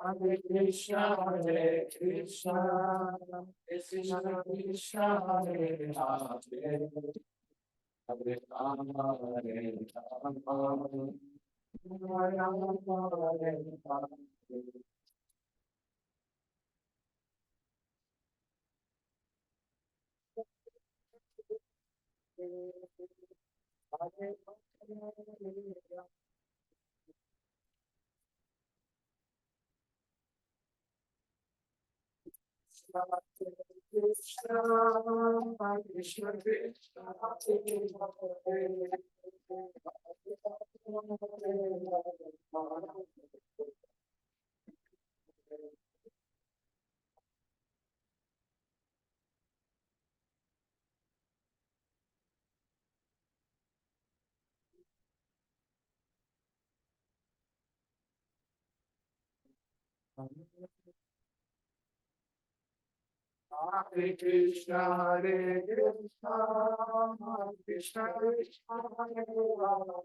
Hare Krishna, Hare Krishna, Krishna Krishna, Hare Hare, Hare Rama, Hare Rama, Rama Rama, Hare Hare. Krishna, Krishna Krishna, Hare Krishna, Hare Krishna, Krishna Krishna, Hare Rama,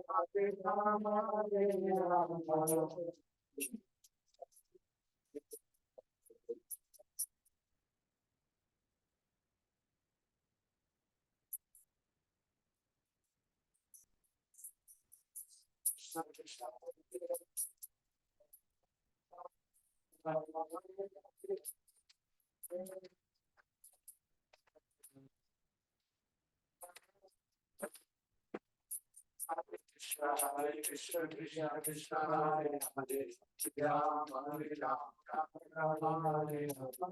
Hare Rama, Hare Rama. Krishna Krishna, Hare Rama. Hare Krishna, Krishna Krishna, Hare Hare, Rama Hare Rama, Rama Hare Hare.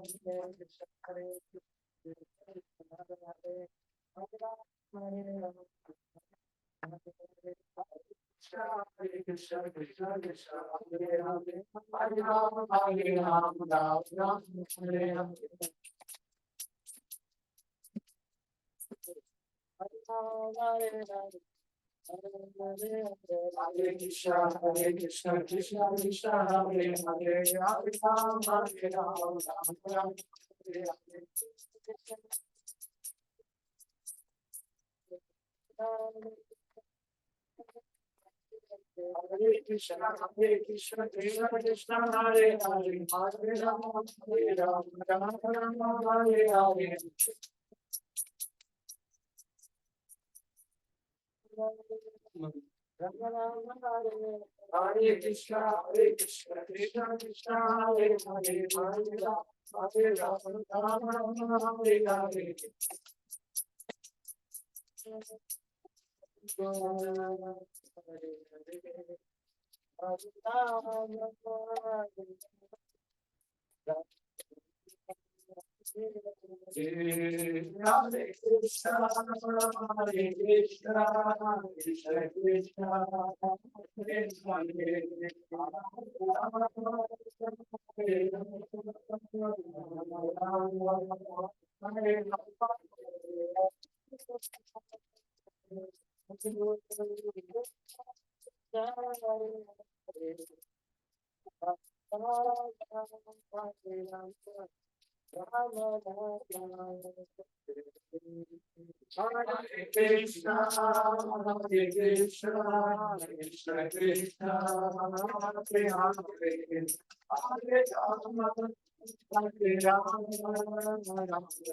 Hare Krishna, Krishna Krishna, Hare Hare, Hare Rama, Hare Rama, Rama Hare Hare. Hare Krishna, Hare Krishna, Krishna Krishna, Hare Hare, Hare Rama, Hare Rama, Rama Hare Hare. Hare Krishna, Hare Krishna, Krishna Krishna, Hare Hare, Hare Rama, Hare Rama, Rama Rama, Hare Hare. Hare Krishna, Hare Krishna, Krishna Krishna, Hare Hare, Hare Rama, Hare Rama, Rama Rama, Hare Hare. Hare Krishna, Hare Krishna, Krishna Krishna, Hare Hare. Hare Krishna, Hare Krishna, Krishna Krishna, Hare Hare,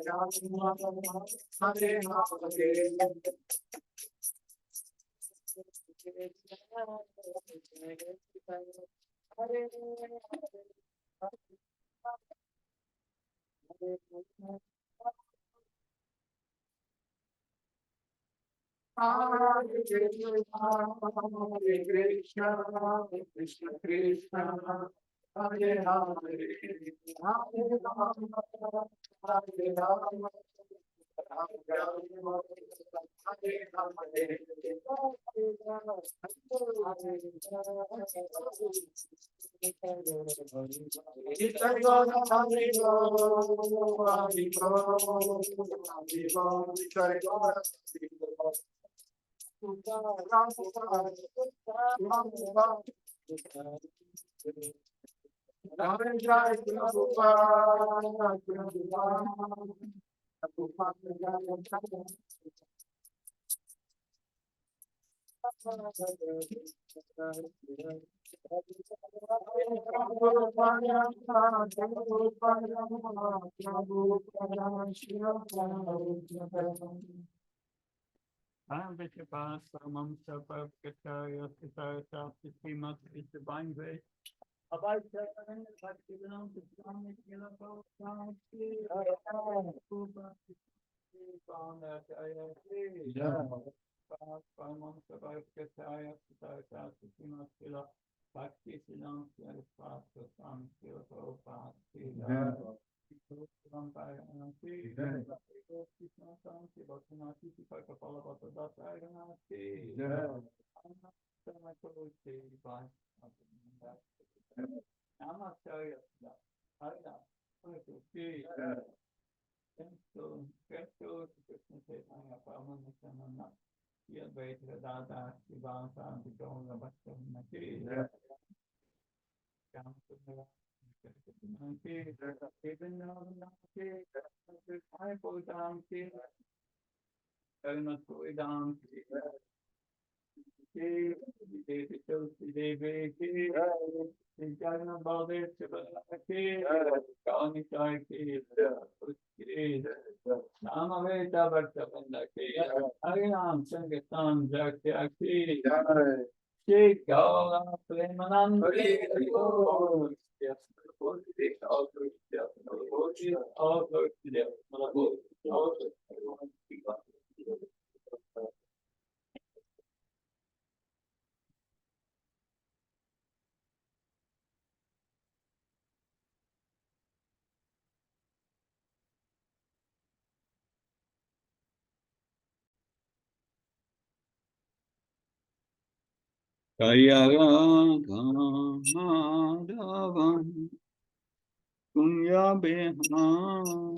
Hare Rama, Hare Rama, Rama Hare Hare. Hare Krishna, Hare Krishna, Krishna Krishna, Hare Hare, Hare Rama, Hare Rama, I'm with your past, among the Kataya, Kataya, Simas, is the Vine Way. About 7 kilometers, I'm not serious. I know. Canto, Krishna Chaitanya Paramanathanana, Yadvaita Dada, Sivansa, Bidonga Bhakti, Canto, even now, I go down, Karna Kuidam, Devi, Jana Bade, Kani Sai, Namaveta Bhaktavandaki, Harinam Sankirtan Jakyaki, Shri Gaula Premanand, yes, all good, all good, Kayagan Madhavan Kunya Behan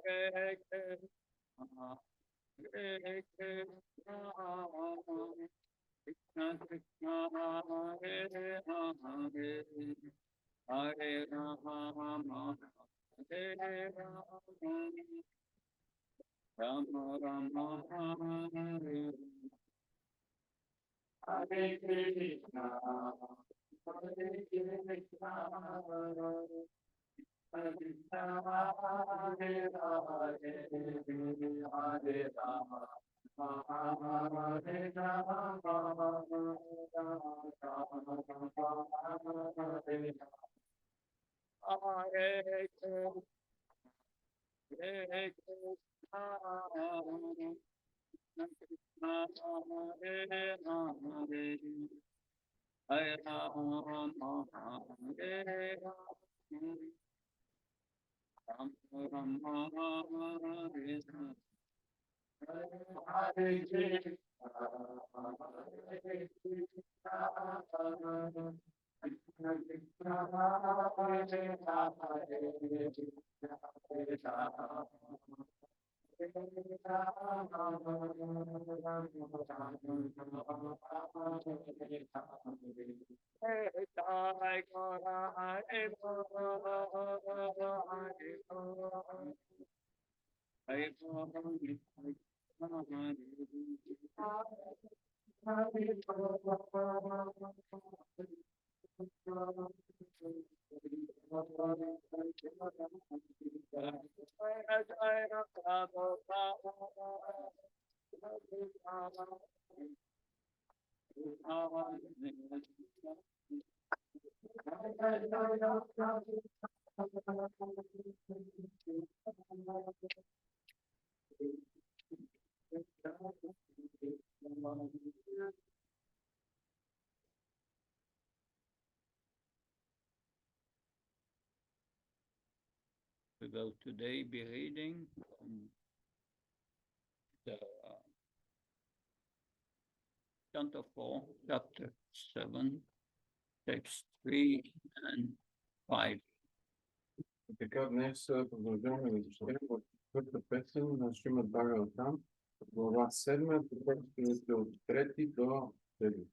Hare Krishna, Hare Krishna, Krishna Krishna, Hare Hare, Hare Rama, Hare Rama, Rama Rama, Hare Hare. Hare Krishna, Hare Krishna, Krishna Krishna, Hare Hare, Hare Rama, Hare Rama, Rama Rama, Hare Hare Krishna, Hare Krishna, Hare Rama, Hare Rama, Hare We will today be reading from the Canto 4, chapter 7, text 3 and 5. Така днес продължаваме да четем в четвърта песен на Шримад Бхагаватам, глава 7, текстовете от 3 до 7.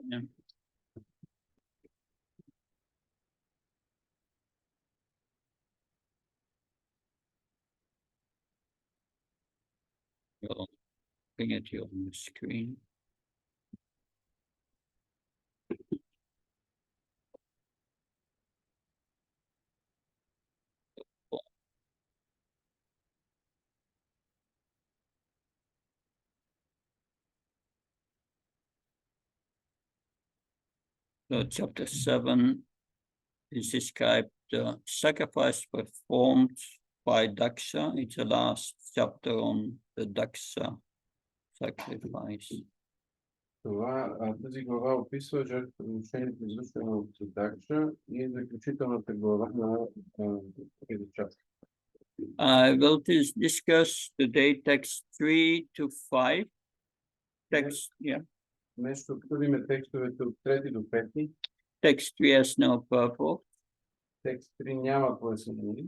Yeah. You'll bring it on the screen. So chapter 7 is described the sacrifice performed by Daksha. It's the last chapter on the Daksha sacrifice. Тази глава описва жертвоприношението, извършено от Дакша, и заключителната глава на тези части. I will discuss today text 3 to 5. Text, yeah. Днес ще обсъдим текстовете от 3 до 5. Text 3 has no purport. Текст 3 няма пояснение.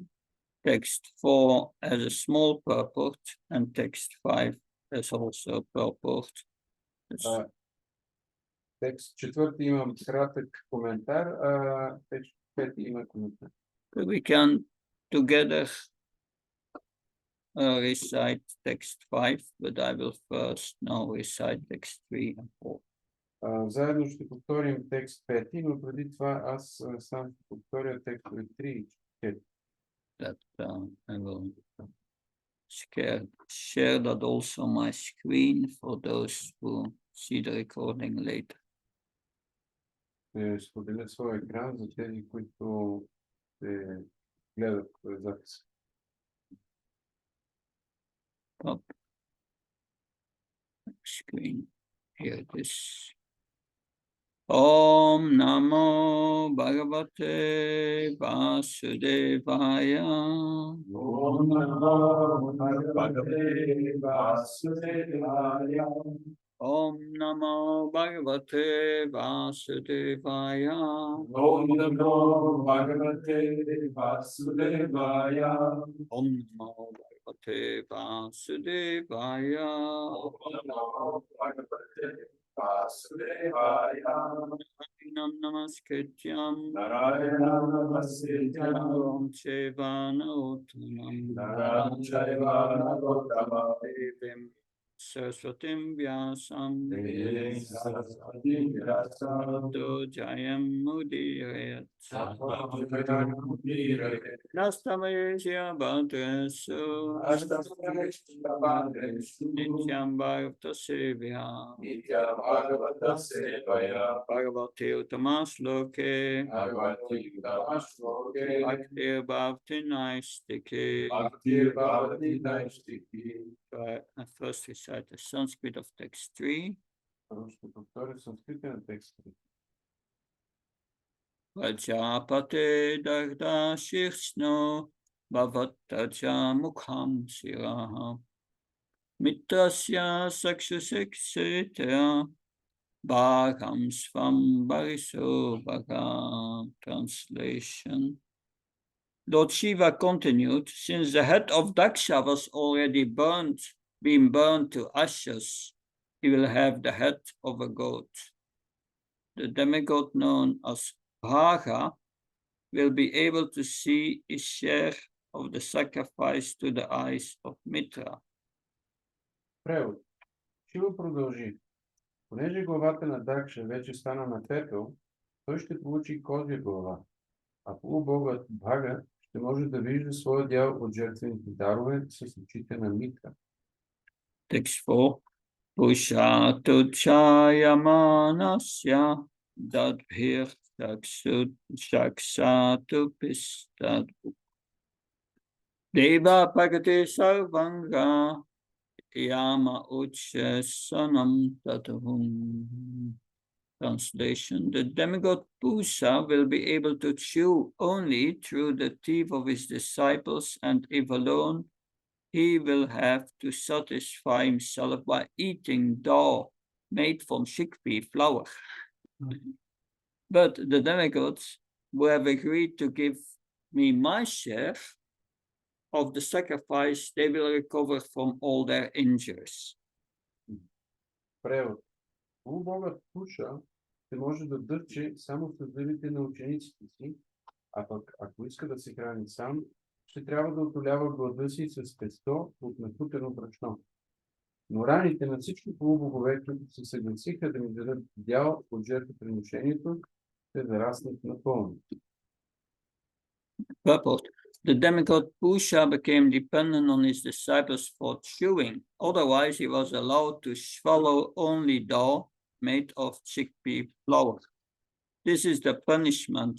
Text 4 has a small purport, and text 5 has also a purport. Текст 4 има кратък коментар, а текст 5 има коментар. We can together recite text 5, but I will first now recite text 3 and 4. Заедно ще повторим текст 5, но преди това аз сам ще повторя текстове 3 и 4. That I will share that also my screen for those who see the recording later. Ще споделя своя екран за тези, които се гледат запис. Up screen. Here it is. Om Namo Bhagavate Vasudevaya. Om Namo Bhagavate Vasudevaya. Om Namo Bhagavate Vasudevaya. Om Namo Bhagavate Vasudevaya. Om Namo Bhagavate Vasudevaya. Om Namo Bhagavate Vasudevaya. Nam Namaskrityam Narayanam Namaskrityam Naram Chaiva Narottamam Naram Chaiva Narottamam Devim Saraswatim Vyasam Devim Saraswatim Vyasam Tato Jayam Mudirayat Sattvajutam Mudirayat Nastamaya Bhadrasu Ashtamayishtabhadreshu Nityam Bhagavata Sevya Nitya Bhagavata Sevaya Bhagavate Uttamasloke Bhagavati Uttamaśloke Bhaktir Bhavati Naistike. Bhaktir Bhavati Naistiki. First recite the Sanskrit of text 3. Първо ще повторя санскритен текст 3. Prajapate Dagda Shirshno Bhavattaja Mukham Siraha Mitrasya Sakshusexetera Bhagam Svam Bariso Bhaga. Translation. Lord Shiva continued, since the head of Daksha was already been burned to ashes, he will have the head of a goat. The demigod known as Bhaga will be able to see his share of the sacrifice to the eyes of Mitra. Превод. Шива продължи. Понеже главата на Дакша вече стана на пепел, той ще получи козя глава, а полубогът Бхага ще може да вижда своя дял от жертвените дарове с очите на Митра. Text 4. Pushatu chayamanasya dadbhir shaksatu pistadu. Deva pagate sarvanga yama uchyasanam tatuhum. Translation. The demigod Pusa will be able to chew only through the teeth of his disciples, and if alone, he will have to satisfy himself by eating dough made from chickpea flour. But the demigods who have agreed to give me my share of the sacrifice, they will recover from all their injuries. Превод. Полубогът Пуша ще може да дърче само с зъбите на учениците си, а пък ако иска да се храни сам, ще трябва да отолява глада си с тесто от накутено брашно. Но раните на всички полубогове, които се съгласиха да ми дадат дял от жертвоприношението, ще зараснат напълно. Purport. The demigod Pusha became dependent on his disciples for chewing. Otherwise, he was allowed to swallow only dough made of chickpea flour. This is the punishment.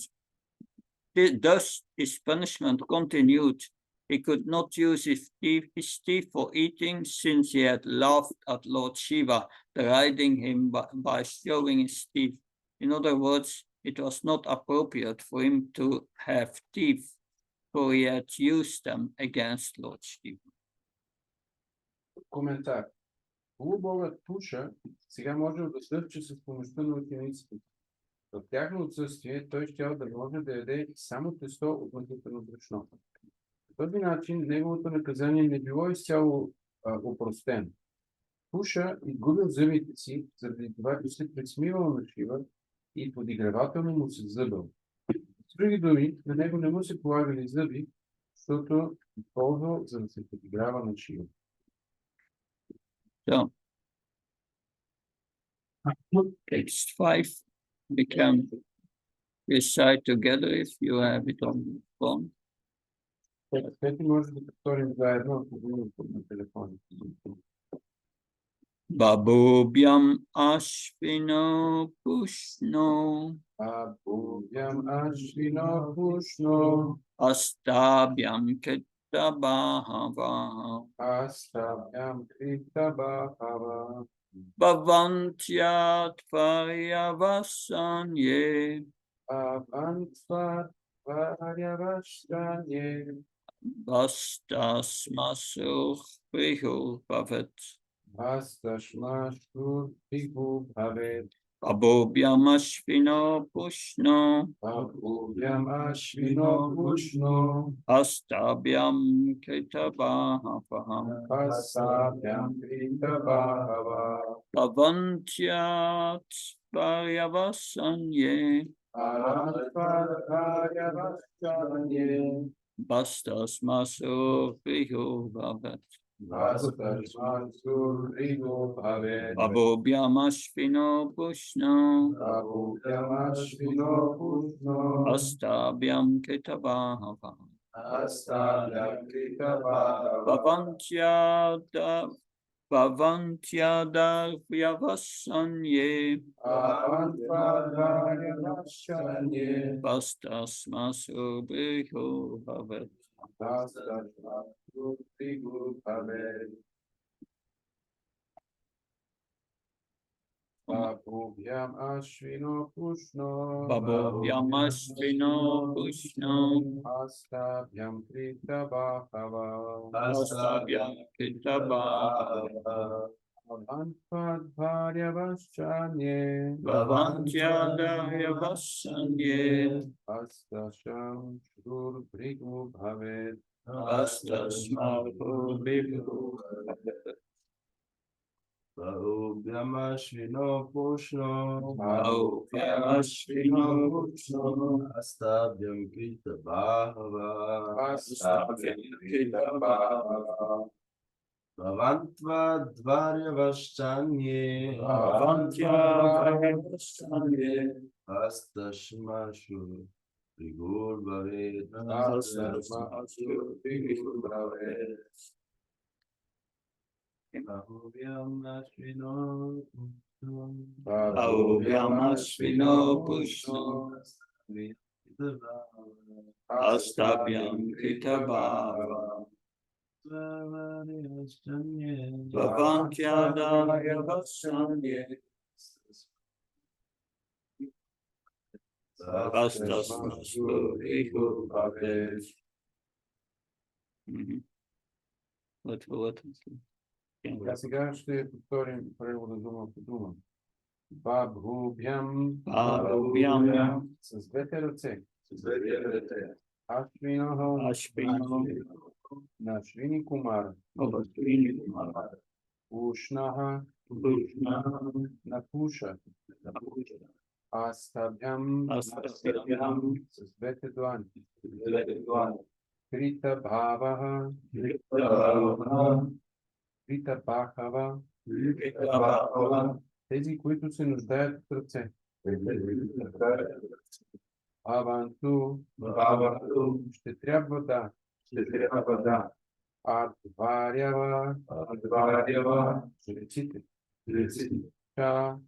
Thus, his punishment continued He could not use his teeth for eating, since he had laughed at Lord Shiva, deriding him by showing his teeth. In other words, it was not appropriate for him to have teeth, for he had used them against Lord Shiva. Коментар. Полубогът Пуша сега можел да дъвче с помощта на учениците. В тяхно отсъствие той щял да може да яде само тесто от мътното брашно. По този начин неговото наказание не било изцяло опростено. Пуша изгубил зъбите си, заради това, че се присмивал на Шива и подигравателно му се зъбал. С други думи, на него не му се полагали зъби, защото използвал, за да се подиграва на Шива. So, text 5, we can recite together if you have it on the phone. Теперь може да повторим заедно, ако го имате на телефоните. Babubhyam ashvino pushno Babubhyam ashvino pushno astabhyam ketabahava astabhyam kritabhava bhavantyat paryavasanye bhavantvat varyavashranye vastasmasur prihu bhavet Vastashmashur Bhigu Bhavet Babubhyam ashvino pushno Babubhyam Ashvino Pushno astabhyam ketabahava Asabhyam Kritabhava Bhavantyat paryavasanye Bhavantvat varyavashranye vastasmasur prihu bhavet Vastashmashur Bhigu Bhavet Babubhyam ashvino pushno Babubhyam Ashvino Pushno astabhyam ketabahava Astabhyam Kritabhava Bhavantyadavyavasanye Bhavantvat varyavashranye vastasmasur prihu bhavet Vastashmashur Bhigu Bhavet Babubhyam Ashvino Pushno Babubhyam ashvino pushno Astabhyam Kritabhava astabhyam ketabahava Bhavantvad varyavashranye Bhavantyadavyavasanye Vastashmashur Bhigu Bhavet vastasmasur prihu bhavet Babubhyam ashvino pushno Babubhyam ashvino pushno astabhyam kritabhava Astabhyam Kritabhava bhavantvad varyavashranye Bhavantyadavyavasanye astashmashur prigur bhavet Vastashmashur Bhigu Bhavet Babubhyam ashvino pushno Babubhyam ashvino pushno astabhyam ketabhava Bhavantyadavyavasanye vastasmasur prihu bhavet. What? Сега ще повторим превода дума по дума. Babubhyam Babubhyam с двете ръце. Ashvino ashvino На Швини Кумар. Ушнаха на Пуша. Асtabhyam с двете длани. Крита Бхаваха Крита Бхава тези, които се нуждаят от ръце. Аванту ще трябва да Адварява жреците. Ча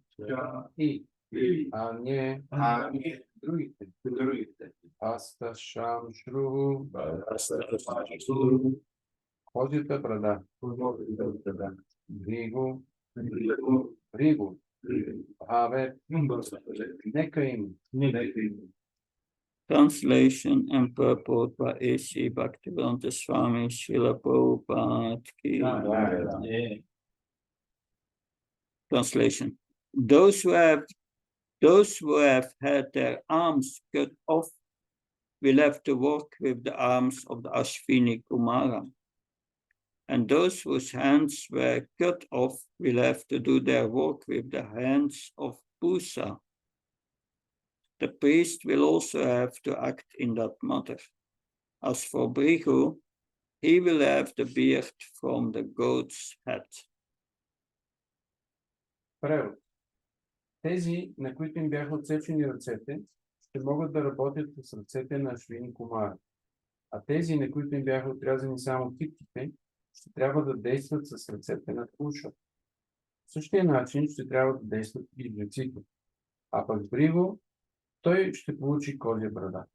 и Ане другите. другите. Аста Шамшру, Козята брада, Вригу, Ригу, Аве, нека им. Translation and purport by A.C. Bhaktivedanta Swami Srila Prabhupada Ki. Translation. Those who have had their arms cut off will have to work with the arms of the Ashwini Kumara. And those whose hands were cut off will have to do their work with the hands of Pusa. The priest will also have to act in that matter. As for Brigu, he will have the beard from the goat's head. Превод. Тези, на които им бяха отсечени ръцете, ще могат да работят с ръцете на Ашвини Кумара. А тези, на които им бяха отрязани само китките, ще трябва да действат с ръцете на Пуша. В същия начин ще трябва да действат и жреците. А пък Бриго, той ще получи козя брада.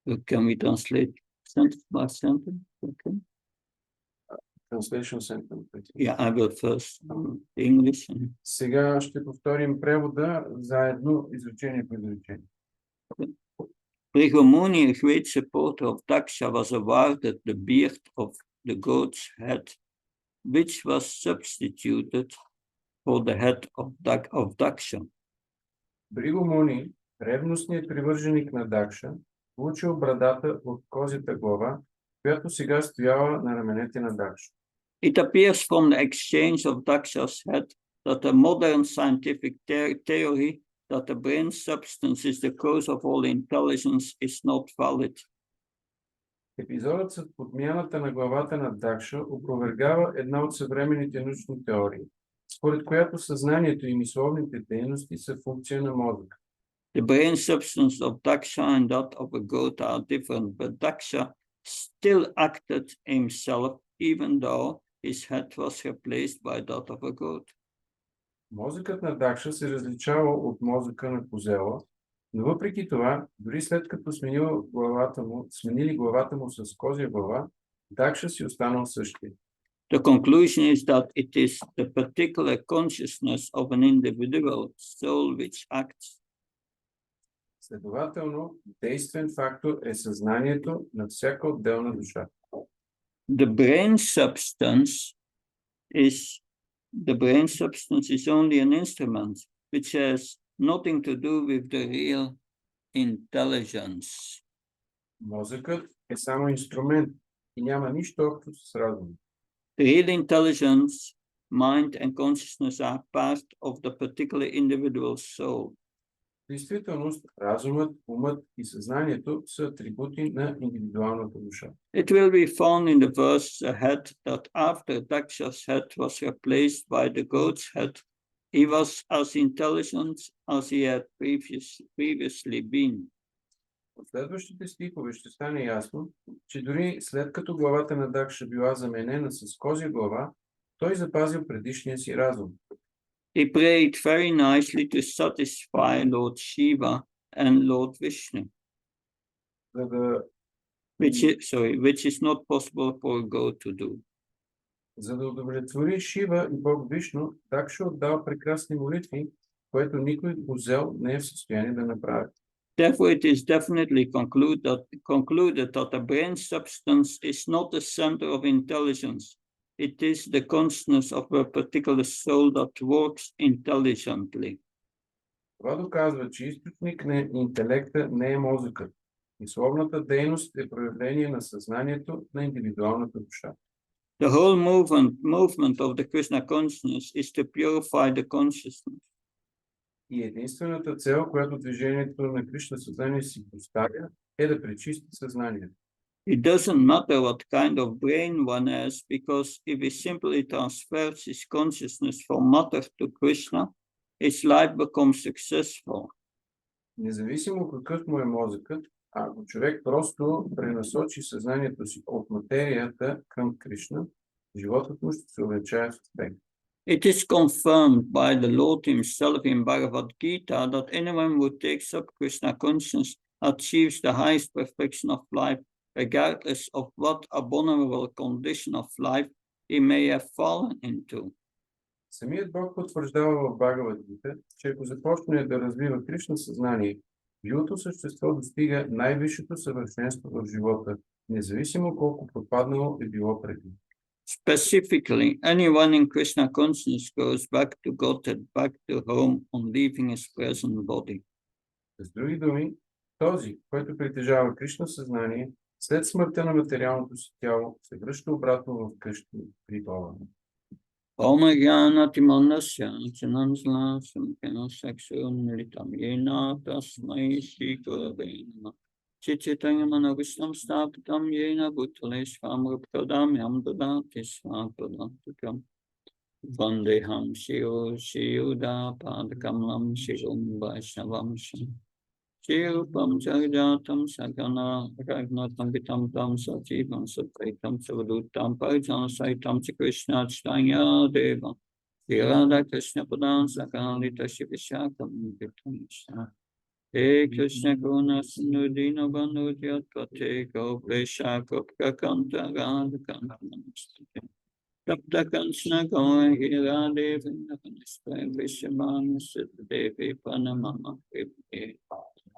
Can we translate sentence by sentence? Okay. Translation sentence. Yeah, I will first English. Сега ще повторим превода заедно изречение по изречение. Brigu Muni, a great supporter of Daksha, was awarded the beard of the goat's head, which was substituted for the head of Daksha. Бриго Муни, ревностният привърженик на Дакша, получил брадата от козята глава, която сега стояла на раменете на Дакша. It appears from the exchange of Daksha's head that the modern scientific theory that the brain substance is the cause of all intelligence is not valid. Епизодът с подмяната на главата на Дакша опровергава една от съвременните научни теории, според която съзнанието и мисловните дейности са функция на мозъка. The brain substance of Daksha and that of a goat are different, but Daksha still acted himself even though his head was replaced by that of a goat. Мозъкът на Дакша се различава от мозъка на козела, но въпреки това, дори след като сменили главата му с козя глава, Дакша си останал същия. The conclusion is that it is the particular consciousness of an individual soul which acts. Следователно, действен фактор е съзнанието на всяка отделна душа. The brain substance is only an instrument which has nothing to do with the real intelligence. Мозъкът е само инструмент и няма нищо общо с разум. The real intelligence, mind and consciousness are part of the particular individual soul. В действителност, разумът, умът и съзнанието са атрибути на индивидуалната душа. It will be found in the verse ahead that after Daksha's head was replaced by the goat's head, he was as intelligent as he had previously been. В следващите стихове ще стане ясно, че дори след като главата на Дакша била заменена с козя глава, той запазил предишния си разум. He prayed very nicely to satisfy Lord Shiva and Lord Vishnu, which is not possible for a goat to do. За да удовлетвори Шива и Бог Вишну, Дакша отдал прекрасни молитви, което никой козел не е в състояние да направи. Therefore, it is definitely concluded that the brain substance is not the center of intelligence. It is the consciousness of a particular soul that works intelligently. Това доказва, че източник на интелекта не е мозъкът. Мисловната дейност е проявление на съзнанието на индивидуалната душа. The whole movement of the Krishna consciousness is to purify the consciousness. И единствената цел, която движението на Кришна съзнание си поставя, е да пречисти съзнанието. It doesn't matter what kind of brain one has, because if he simply transfers his consciousness from matter to Krishna, his life becomes successful. Независимо какъв му е мозъкът, ако човек просто пренасочи съзнанието си от материята към Кришна, животът му ще се увенчае с успех. It is confirmed by the Lord himself in Bhagavad Gita that anyone who takes up Krishna consciousness achieves the highest perfection of life, regardless of what abominable condition of life he may have fallen into. Самият Бог потвърждава в Бхагавад Гита, че ако започне да развива Кришна съзнание, живото същество достига най-висшето съвършенство в живота, независимо колко пропаднало е било преди. Specifically, anyone in Krishna consciousness goes back to Godhead, back to home on leaving his present body. С други думи, този, който притежава Кришна съзнание, след смъртта на материалното си тяло, се връща обратно в къща при това. Om Jnanatimannasya Chananjala Samkena Sakshunilitam Yena Tasmai Shri Gurave Namah Chichitanya Manovistam Stapitam Yena Bhutale Swamruptadam Yam Dadati Swapadantikam Vandeham Shiru Shiyuda Padakalam Shirum Vaishnavam Sham Shirupam Jagajatam Sagana Ragnatam Vitam Tam Sajivam Satvaitam Savadutam Parijana Saitam Krishna Chaitanya Deva Radha Krishna Padan Sakalita Shivishakam Vitam He Krishna Guna Sinudina Banu Jatpate Gopesha Gopka Kanta Radha Kanta Namaste Tapta Kanchna Gaura Hira Devi Nakanishpa Vishamana Siddha Devi Panamama Vipi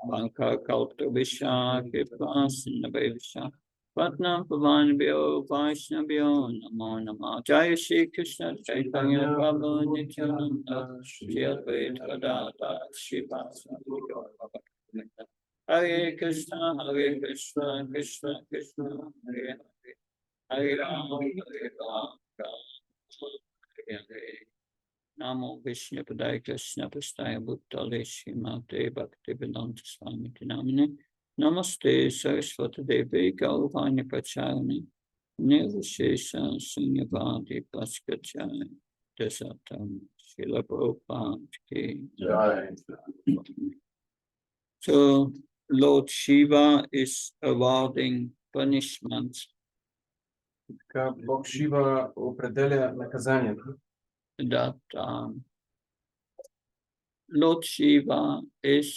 Banka Kalta Visha Kipasin Visha Patnam Pavan Vyo Vaishnavyo Namo Nama Jaya Shri Krishna Chaitanya Prabhu Nityananda Shri Advaita Gadadhar Shri Vasudeva Hare Krishna Krishna Krishna Hare Hare Hare Ram Hare Ram Hare Hare Namo Vishnu Padaya Krishna Pastaya Bhuttale Srimate Bhaktivedanta Swami Namine Namaste Saraswati Devi Gauravani Pracharani Nirvishesha Sunyavadi Paskachaya Desatam Srila Prabhupada Ki Jai. So Lord Shiva is awarding punishments. Така Бог Шива определя наказанието. That Lord Shiva is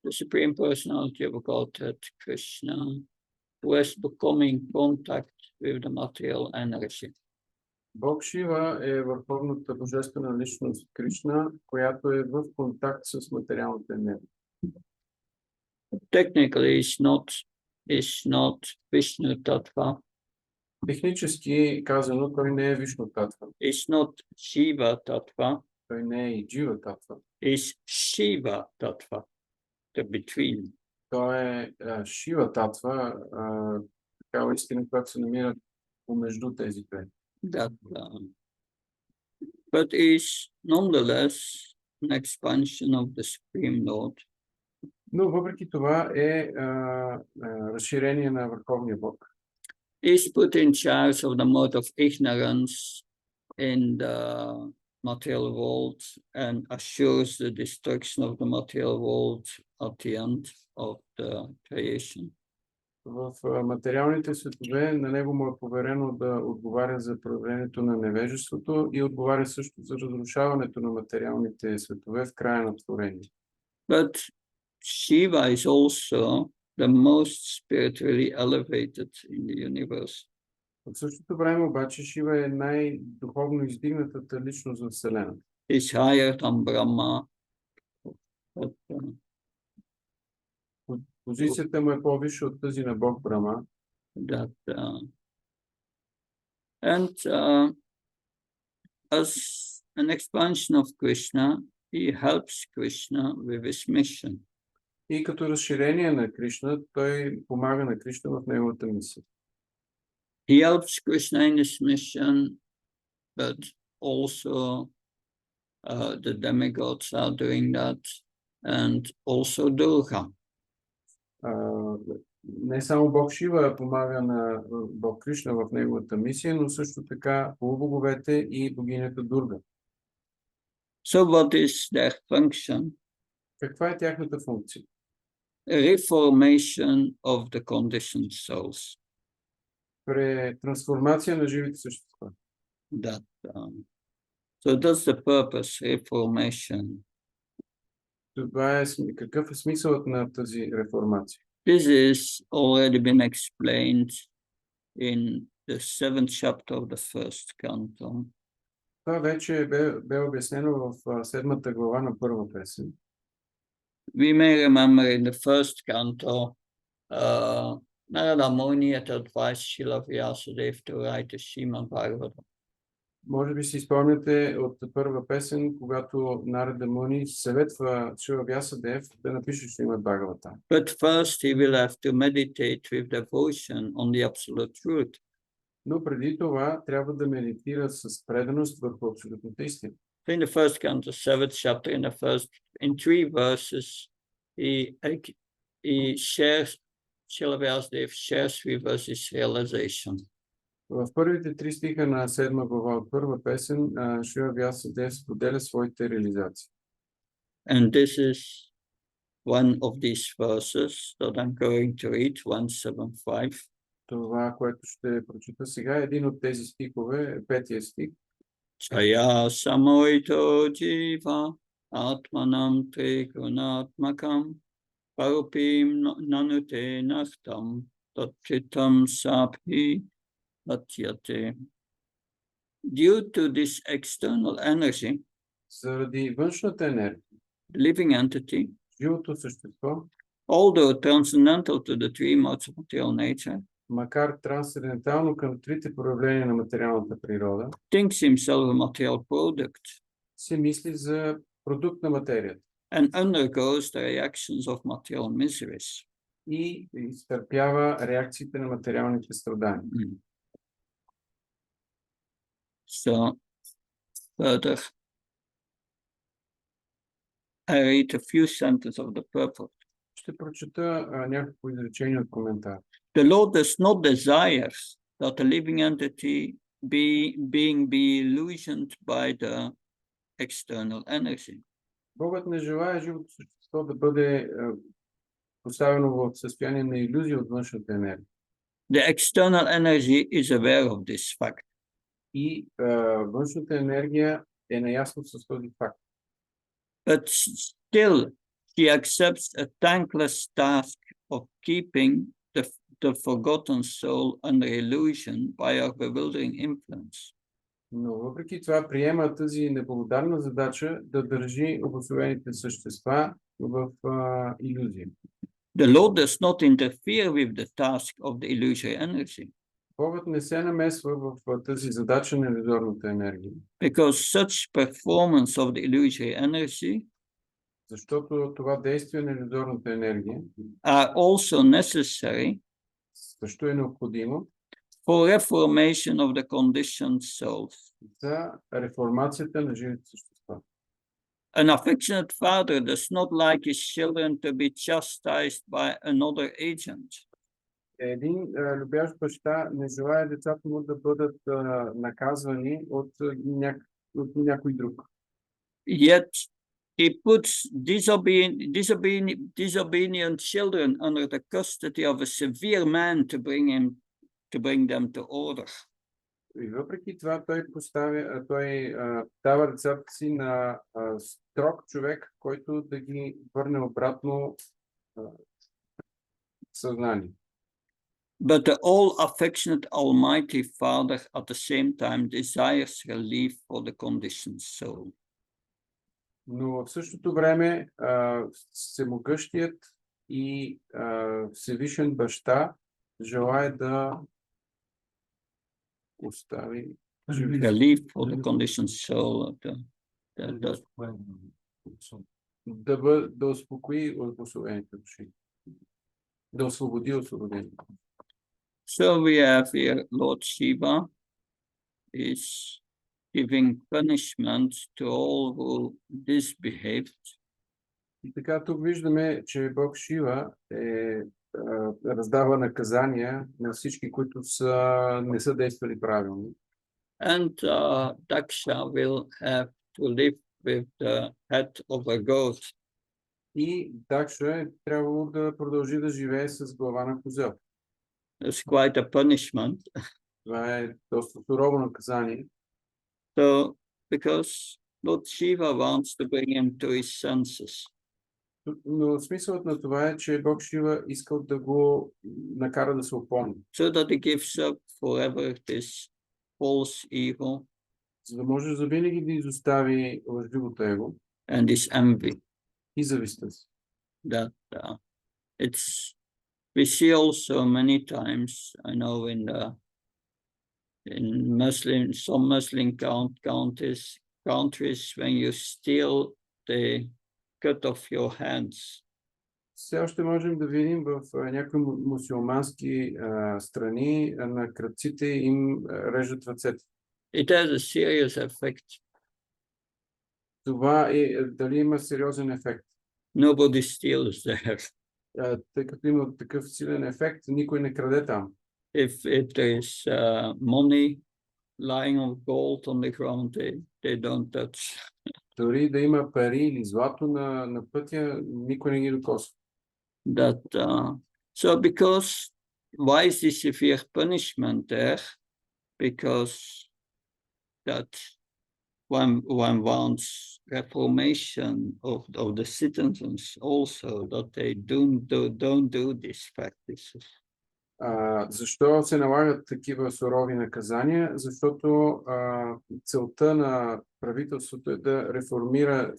the Supreme Personality of Godhead, Krishna, who has become in contact with the material energy. Бог Шива е върховната божествена личност Кришна, която е в контакт с материалната енергия. Technically, it's not Vishnu Tattva. Технически казано, той не е Вишну Татва. It's not Shiva Tattva. Той не е и Джива Татва. It's Shiva Tattva, the between. Той е Шива Татва, такава истина, която се намира помежду тези две. That, but is nonetheless an expansion of the Supreme Lord. Но въпреки това е разширение на Върховния Бог. Is put in charge of the mode of ignorance in the material world and assures the destruction of the material world at the end of the creation. В материалните светове на него му е поверено да отговаря за проявлението на невежеството и отговаря също за разрушаването на материалните светове в края на творението. But Shiva is also the most spiritually elevated in the universe. В същото време обаче Шива е най-духовно издигнатата личност в Вселената. Is higher than Brahma. Позицията му е по-висша от тази на Бог Брахма. That, and as an expansion of Krishna, he helps Krishna with his mission. И като разширение на Кришна, той помага на Кришна в неговата мисия. He helps Krishna in his mission, but also the demigods are doing that, and also Durga. Не само Бог Шива помага на Бог Кришна в неговата мисия, но също така полубоговете и богинята Дурга. So what is their function? Каква е тяхната функция? Reformation of the conditioned souls. Трансформация на живите същества. That So that's the purpose, reformation. Това е, какъв е смисълът на тази реформация? This is already been explained in the 7th chapter of the first canto. Това вече бе обяснено в седмата глава на първа песен. We may remember in the first canto, Narada Muni had advised Srila Vyasadeva to write the Srimad Bhagavatam. Може би си спомняте от първа песен, когато Нарада Муни съветва Шрила Вясадев да напише Шримад Бхагаватам. But first he will have to meditate with devotion on the absolute truth. Но преди това трябва да медитира с преданост върху абсолютната истина. In the first canto, 7th chapter, in 3 verses, he shares, Srila Vyasadeva shares with us his realization. В първите 3 стиха на седма глава от първа песен, Шрила Вясадев споделя своите реализации. And this is one of these verses that I'm going to read, 175. Това, което ще прочита сега, е един от тези стихове, петия стих. Chaya samoito jiva atmanam trigunatmakam parupim nanute nachtam tatchitam saphi atyate. Due to this external energy, Заради външната енергия, the living entity, живото същество, although transcendental to the three modes of material nature, макар трансцендентално към трите проявления на материалната природа, thinks himself a material product се мисли за продукт на материята and undergoes the reactions of material miseries. и изтърпява реакциите на материалните страдания. So, further, I read a few sentences of the purport. Ще прочета няколко изречения от коментар. The Lord does not desire that the living entity be illusioned by the external energy. Богът не желае живото същество да бъде поставено в състояние на илюзия от външната енергия. The external energy is aware of this fact. И външната енергия е наясно с този факт. But still, she accepts a thankless task of keeping the forgotten soul under illusion by a bewildering influence. Но въпреки това приема тази неблагодарна задача да държи обособените същества в илюзия. The Lord does not interfere with the task of the illusory energy, Богът не се намесва в тази задача на иллюзорната енергия, because such performance of the illusory energy защото това действие на иллюзорната енергия are also necessary също е необходимо for reformation of the conditioned souls. за реформацията на живите същества. An affectionate father does not like his children to be chastised by another agent. Един любящ баща не желая децата му да бъдат наказвани от някой друг. Yet he puts disobedient children under the custody of a severe man to bring them to order. И въпреки това той дава децата си на строг човек, който да ги върне обратно в съзнание. But the all-affectionate Almighty Father at the same time desires relief for the conditioned soul. Но в същото време всемогъщият и всевишен баща желае да остави Relief for the conditioned soul. Да успокои обособените души. Да освободи освободените. So we have here Lord Shiva is giving punishment to all who misbehaved. И така тук виждаме, че Бог Шива раздава наказания на всички, които не са действали правилно. And Daksha will have to live with the head of a goat. И Дакша е трябвало да продължи да живее с глава на козел. It's quite a punishment. Това е доста сурово наказание. So because Lord Shiva wants to bring him to his senses. Но смисълът на това е, че Бог Шива искал да го накара да се опомни, So that he gives up forever this false evil за да може завинаги да изостави лъжливото его and this envy. и завистта си. That we see also many times, I know in some Muslim countries, when you steal the cut of your hands, Все още можем да видим в някои мусулмански страни на крадците им режат ръцете. it has a serious effect. Това дали има сериозен ефект. Nobody steals there. Тъй като има такъв силен ефект, никой не краде там. If there is money lying on gold on the ground, they don't touch. Дори да има пари или злато на пътя, никой не ги докосва. So because why is the severe punishment there? Because that one wants reformation of the citizens also, that they don't do these practices. Защо се налагат такива сурови наказания? Защото целта на правителството е да реформира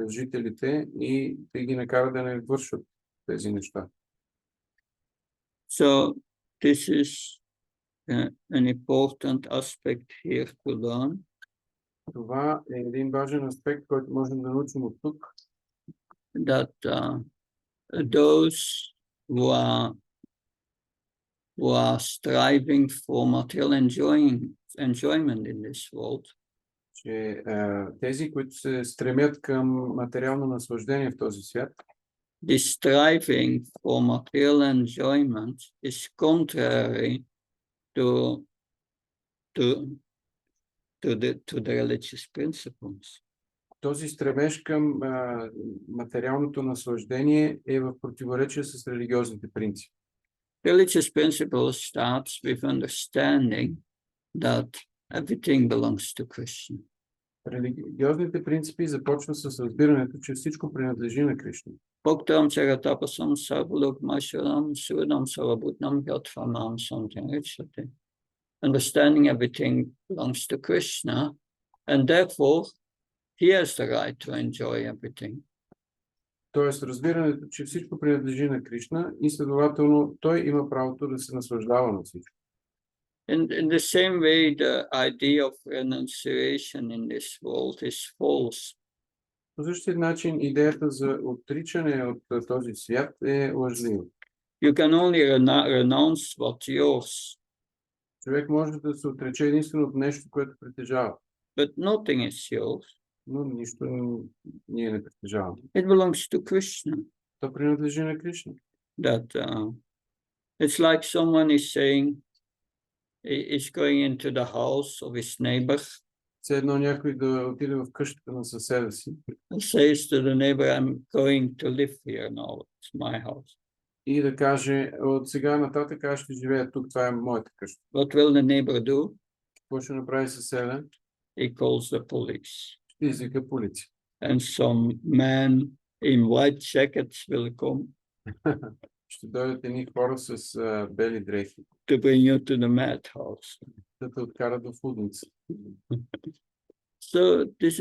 жителите и да ги накара да не вършат тези неща. So this is an important aspect here to learn. Това е един важен аспект, който можем да научим от тук. That those who are striving for material enjoyment in this world, Че тези, които се стремят към материално наслаждение в този свят, this striving for material enjoyment is contrary to the religious principles. този стремеж към материалното наслаждение е в противоречие с религиозните принципи. Religious principles starts with understanding that everything belongs to Krishna. Религиозните принципи започват с разбирането, че всичко принадлежи на Кришна. Bhaktam charatapasam sarvalokmasharam suradam sarvabhutnam yatvanam santinrichate. Understanding everything belongs to Krishna, and therefore he has the right to enjoy everything. Тоест, разбирането, че всичко принадлежи на Кришна и следователно той има правото да се наслаждава на всичко. In the same way, the idea of renunciation in this world is false. По същия начин, идеята за отричане от този свят е лъжлива. You can only renounce what's yours, Човек може да се отрече единствено от нещо, което притежава, but nothing is yours. но нищо ние не притежаваме. It belongs to Krishna. То принадлежи на Кришна. That it's like someone is saying, is going into the house of his neighbor, Все едно някой да отиде в къщата на съседа си says to the neighbor, I'm going to live here now, it's my house. и да каже, от сега нататък аз ще живея тук, това е моята къща. What will the neighbor do? Какво ще направи съседа? He calls the police. Ще извика полиция. And some men in white jackets will come Ще дойдат едни хора с бели дрехи to bring you to the madhouse. да те откарат в лудница. So this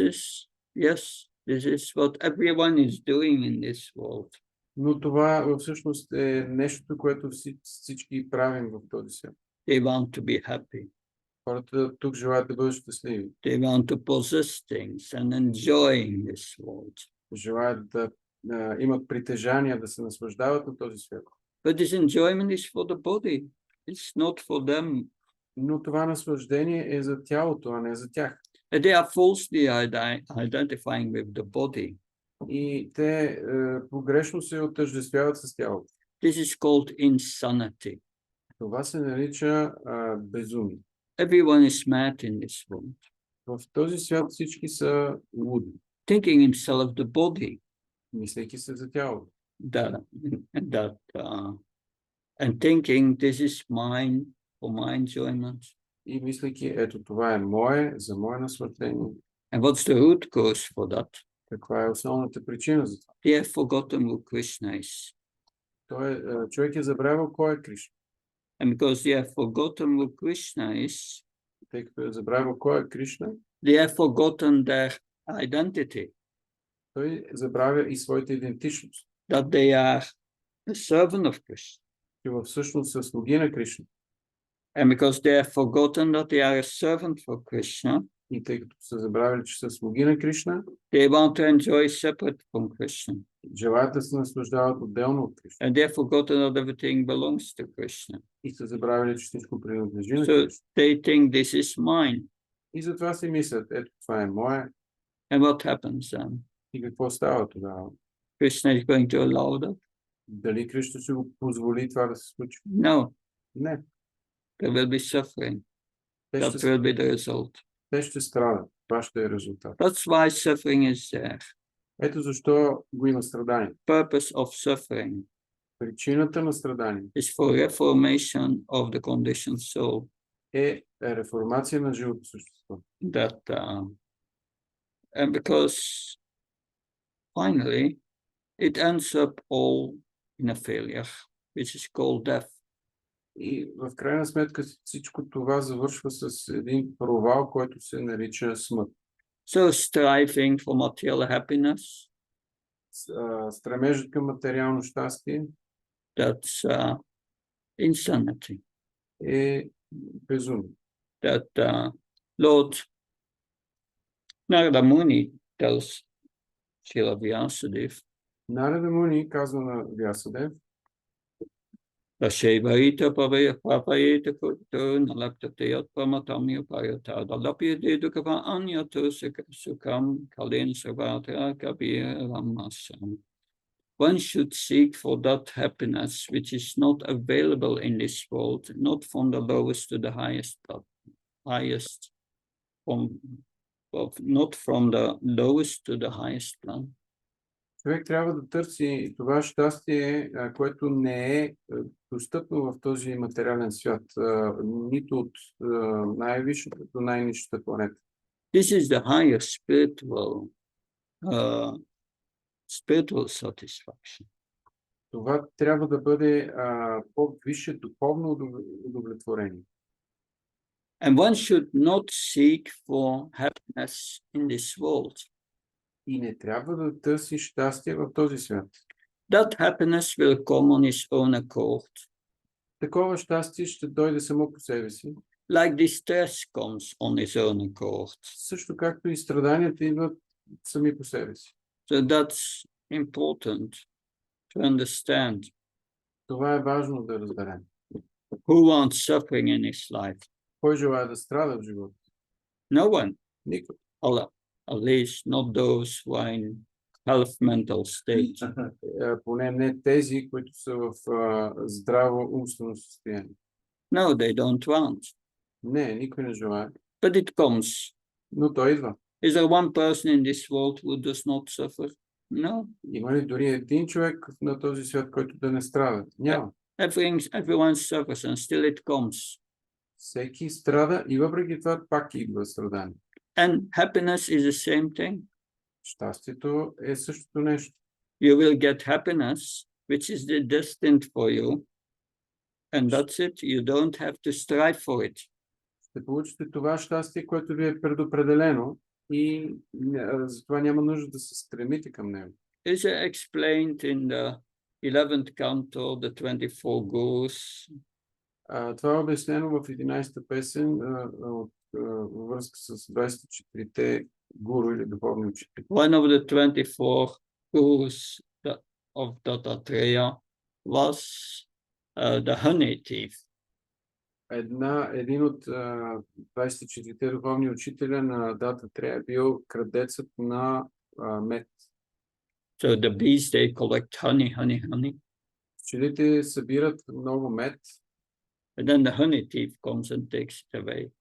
is what everyone is doing in this world. Но това всъщност е нещото, което всички правим в този свят. They want to be happy. Хората тук желаят да бъдат щастливи. They want to possess things and enjoying this world. Желаят да имат притежания, да се наслаждават на този свят. But this enjoyment is for the body. It's not for them. Но това наслаждение е за тялото, а не за тях. They are falsely identifying with the body. И те погрешно се отъждествяват с тялото. This is called insanity. Това се нарича безумие. Everyone is mad in this world, В този свят всички са луди, thinking himself the body, мислейки се за тялото. And thinking this is mine for my enjoyment. И мислейки, ето това е мое, за мое наслаждение. And what's the root cause for that? Каква е основната причина за това? They have forgotten who Krishna is. Човек е забравил кой е Кришна. And because they have forgotten who Krishna is, Тъй като е забравил кой е Кришна, they have forgotten their identity, той забравя и своята идентичност. that they are the servant of Krishna. Че всъщност са слуги на Кришна. And because they have forgotten that they are a servant for Krishna, И тъй като са забравили, че са слуги на Кришна, they want to enjoy separate from Krishna. желаят да се наслаждават отделно от Кришна. And they have forgotten that everything belongs to Krishna. И са забравили, че всичко принадлежи на So Кришна. they think this is mine. И затова си мислят, ето това е мое. And what happens then? И какво става тогава? Krishna is going to allow that? Дали Кришна ще го позволи това да се случи? No, Не. there will be suffering. Те That ще, will be the result. те ще страдат. Това ще е резултат. That's why suffering is there. Ето защо го има страдание. Purpose of suffering Причината на страдание is for reformation of the conditioned soul. е реформация на живото същество. That and because finally it ends up all in a failure, which is called death. И в крайна сметка всичко това завършва с един провал, който се нарича смърт. So striving for material happiness, Стремежът към материално щастие that's insanity. е безумие. That Lord Narada Muni tells Srila Vyasadeva, Нарада Муни казва на Вясадев, Rashevarita Papayeta Kutu, Nalaptatayat Pamatamya Payata, Dalapyate Dukava Anyato Sukam, Kalin Savatra Kabir Ramasam. One should seek for that happiness which is not available in this world, not from the lowest to the highest, but not from the lowest to the highest plan. човек трябва да търси това щастие, което не е достъпно в този материален свят, нито от най-висшата до най-нисшата планета. This is the higher spiritual satisfaction. Това трябва да бъде по-висше духовно удовлетворение. And one should not seek for happiness in this world. И не трябва да търси щастие в този свят. That happiness will come on its own accord. Такова щастие ще дойде само по себе си. Like distress comes on its own accord. Също както и страданията идват сами по себе си. So that's important to understand. Това е важно да разберем. Who wants suffering in his life? Кой желая да страда в живота? No one. Никой. At least not those who are in health mental state. Поне не тези, които са в здраво умствено състояние. No, they don't want. Не, никой не желая. But it comes. Но той идва. Is there one person in this world who does not suffer? No. Има ли дори един човек на този свят, който да не страда? Няма. Everyone suffers and still it comes. Всеки страда и въпреки това пак идва страдание. And happiness is the same thing. Щастието е същото нещо. You will get happiness, which is destined for you. And that's it. You don't have to strive for it. Ще получите това щастие, което ви е предопределено и затова няма нужда да се стремите към него. Is explained in the 11th Canto, the 24 Gurus. Това е обяснено в 11-та песен във връзка с 24-те гуру или духовни учители. One of the 24 Gurus of Dattatreya was the honey thief. Един от 24-те духовни учителя на Дататрея е бил крадецът на мед. So the bees, they collect honey. Пчелите събират много мед. And then the honey thief comes and takes it away.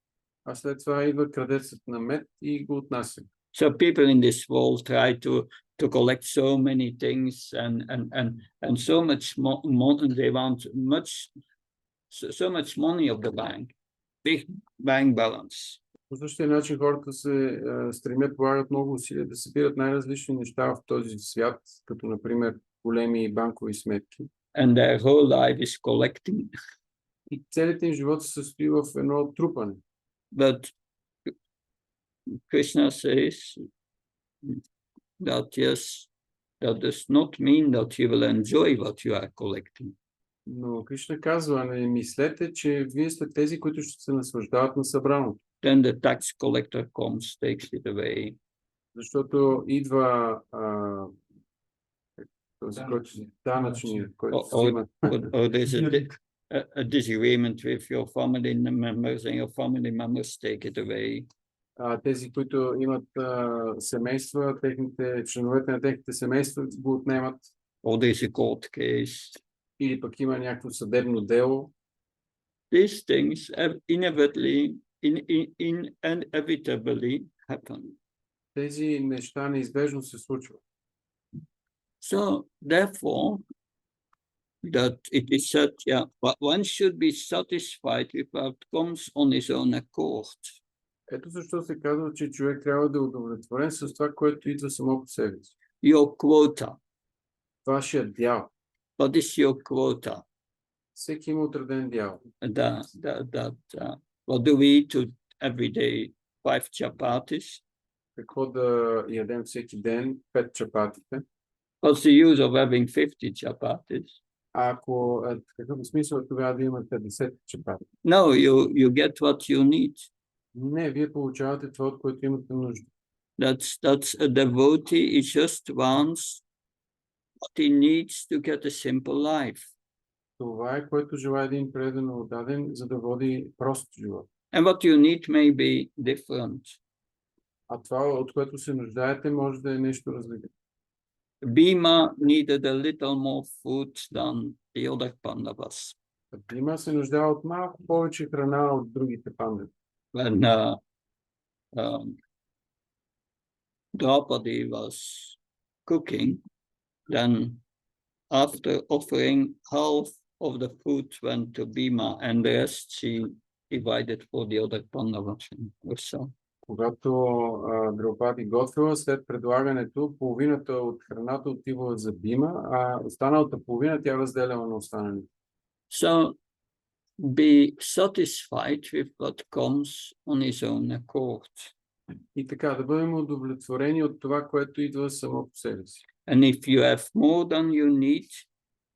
А след това идва крадецът на мед и го отнася. So people in this world try to collect so many things and so much money. They want so much money of the bank, big bank balance. По същия начин хората се стремят, полагат много усилия да събират най-различни неща в този свят, като например големи банкови сметки. And their whole life is collecting. И целият им живот се състои в едно трупане. But Krishna says that yes, that does not mean that you will enjoy what you are collecting. Но Кришна казва, не мислете, че вие сте тези, които ще се наслаждават на събраното. Then the tax collector comes, takes it away. Защото идва този, който данъчният, който взима. Or there's a disagreement with your family members, and your family members take it away. Тези, които имат семейства, членовете на техните семейства го отнемат. Or there's a court case. Или пък има някакво съдебно дело. These things inevitably happen. Тези неща неизбежно се случват. So therefore, that it is said, yeah, but one should be satisfied with what comes on his own accord. Ето защо се казва, че човек трябва да е удовлетворен с това, което идва само по себе си. Your quota. Вашия дял. What is your quota? Всеки има отреден дял. What do we eat every day? 5 chapatis. Какво да ядем всеки ден? 5 чапатите. What's the use of having 50 chapatis? Ако какъв е смисъл тогава да имате 50 чапати? No, you get what you need. Не, вие получавате това, от което имате нужда. That's a devotee. He just wants what he needs to get a simple life. Това е, което желая един предано отдаден, за да води прост живот. And what you need may be different. А това, от което се нуждаете, може да е нещо различно. Bhima needed a little more food than the other Pandavas. Бхима се нуждава от малко повече храна от другите пандави. When Draupadi was cooking, then after offering, half of the food went to Bhima and the rest she divided for the other Pandavas also. Когато Драупади готвила, след предлагането, половината от храната отивала за Бима, а останалата половина тя разделяла на останалите. So be satisfied with what comes on his own accord. И така, да бъдем удовлетворени от това, което идва само по себе си. And if you have more than you need,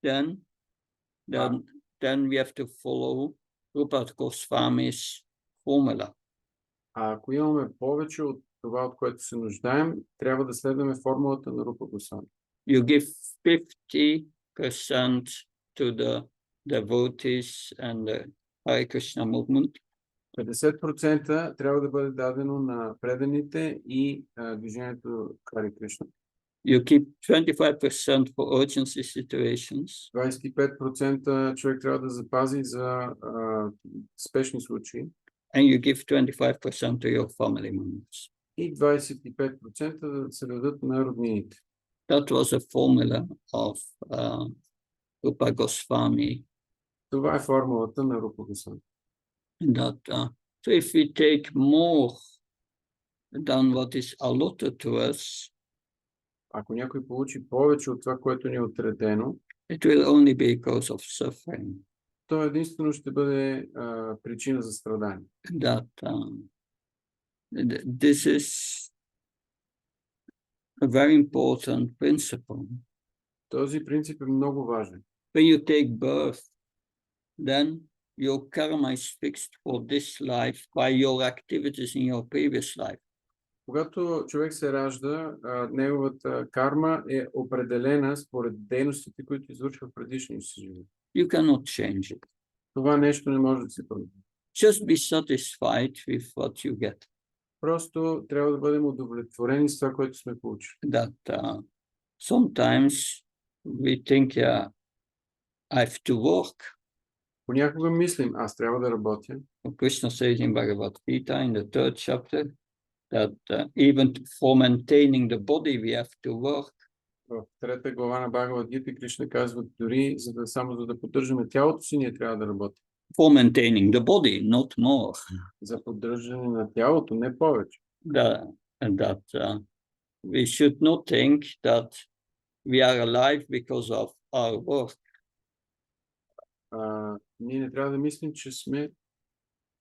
then we have to follow Rupa Goswami's formula. А ако имаме повече от това, от което се нуждаем, трябва да следваме формулата на Рупа Госвами. You give 50% to the devotees and the Hare Krishna movement. 50% трябва да бъде дадено на преданите и движението Харе Кришна. You keep 25% for urgency situations. 25% човек трябва да запази за спешни случаи. And you give 25% to your family members. И 25% да се дадат на роднините. That was a formula of Rupa Goswami. Това е формулата на Рупа Госвами. So if we take more than what is allotted to us, Ако някой получи повече от това, което ни е отредено, it will only be because of suffering. то единствено ще бъде причина за страдание. This is a very important principle. Този принцип е много важен. When you take birth, then your karma is fixed for this life by your activities in your previous life. Когато човек се ражда, неговата карма е определена според дейностите, които извършва в предишния си живот. You cannot change it. Това нещо не може да се промени. Just be satisfied with what you get. Просто трябва да бъдем удовлетворени с това, което сме получили. Sometimes we think, I have to work. Понякога мислим, аз трябва да работя. Krishna says in Bhagavad Gita in the 3rd chapter that even for maintaining the body we have to work. В 3 глава на Бхагавад Гита Кришна казва, дори само за да поддържаме тялото си, ние трябва да работим. for maintaining the body, not more. За поддържане на тялото, не повече. That we should not think that we are alive because of our work. Ние не трябва да мислим, че сме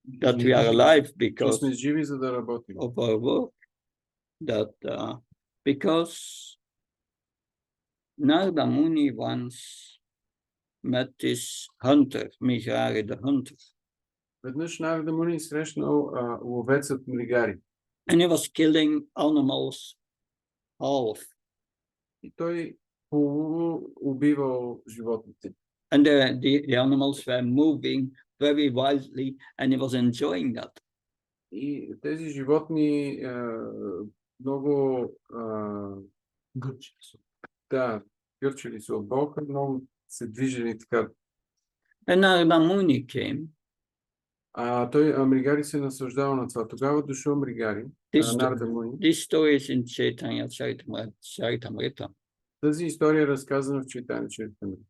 That we are alive че because сме живи, за да работим. of our work. That because Narada Muni once met this hunter, Migrari the hunter, Веднъж Нарада Муни срещнал ловецът Мригари. and he was killing animals half. И той убивал животните. And the animals were moving very wildly, and he was enjoying that. И тези животни много гърчили се от болка, много се движили така. And Narada Muni came. Той Мригари се наслаждава на това. Тогава дошъл Мригари, Нарада Муни. This story is in Chaitanya Charitamrita. Тази история е разказана в Чайтanya Чаритамрита.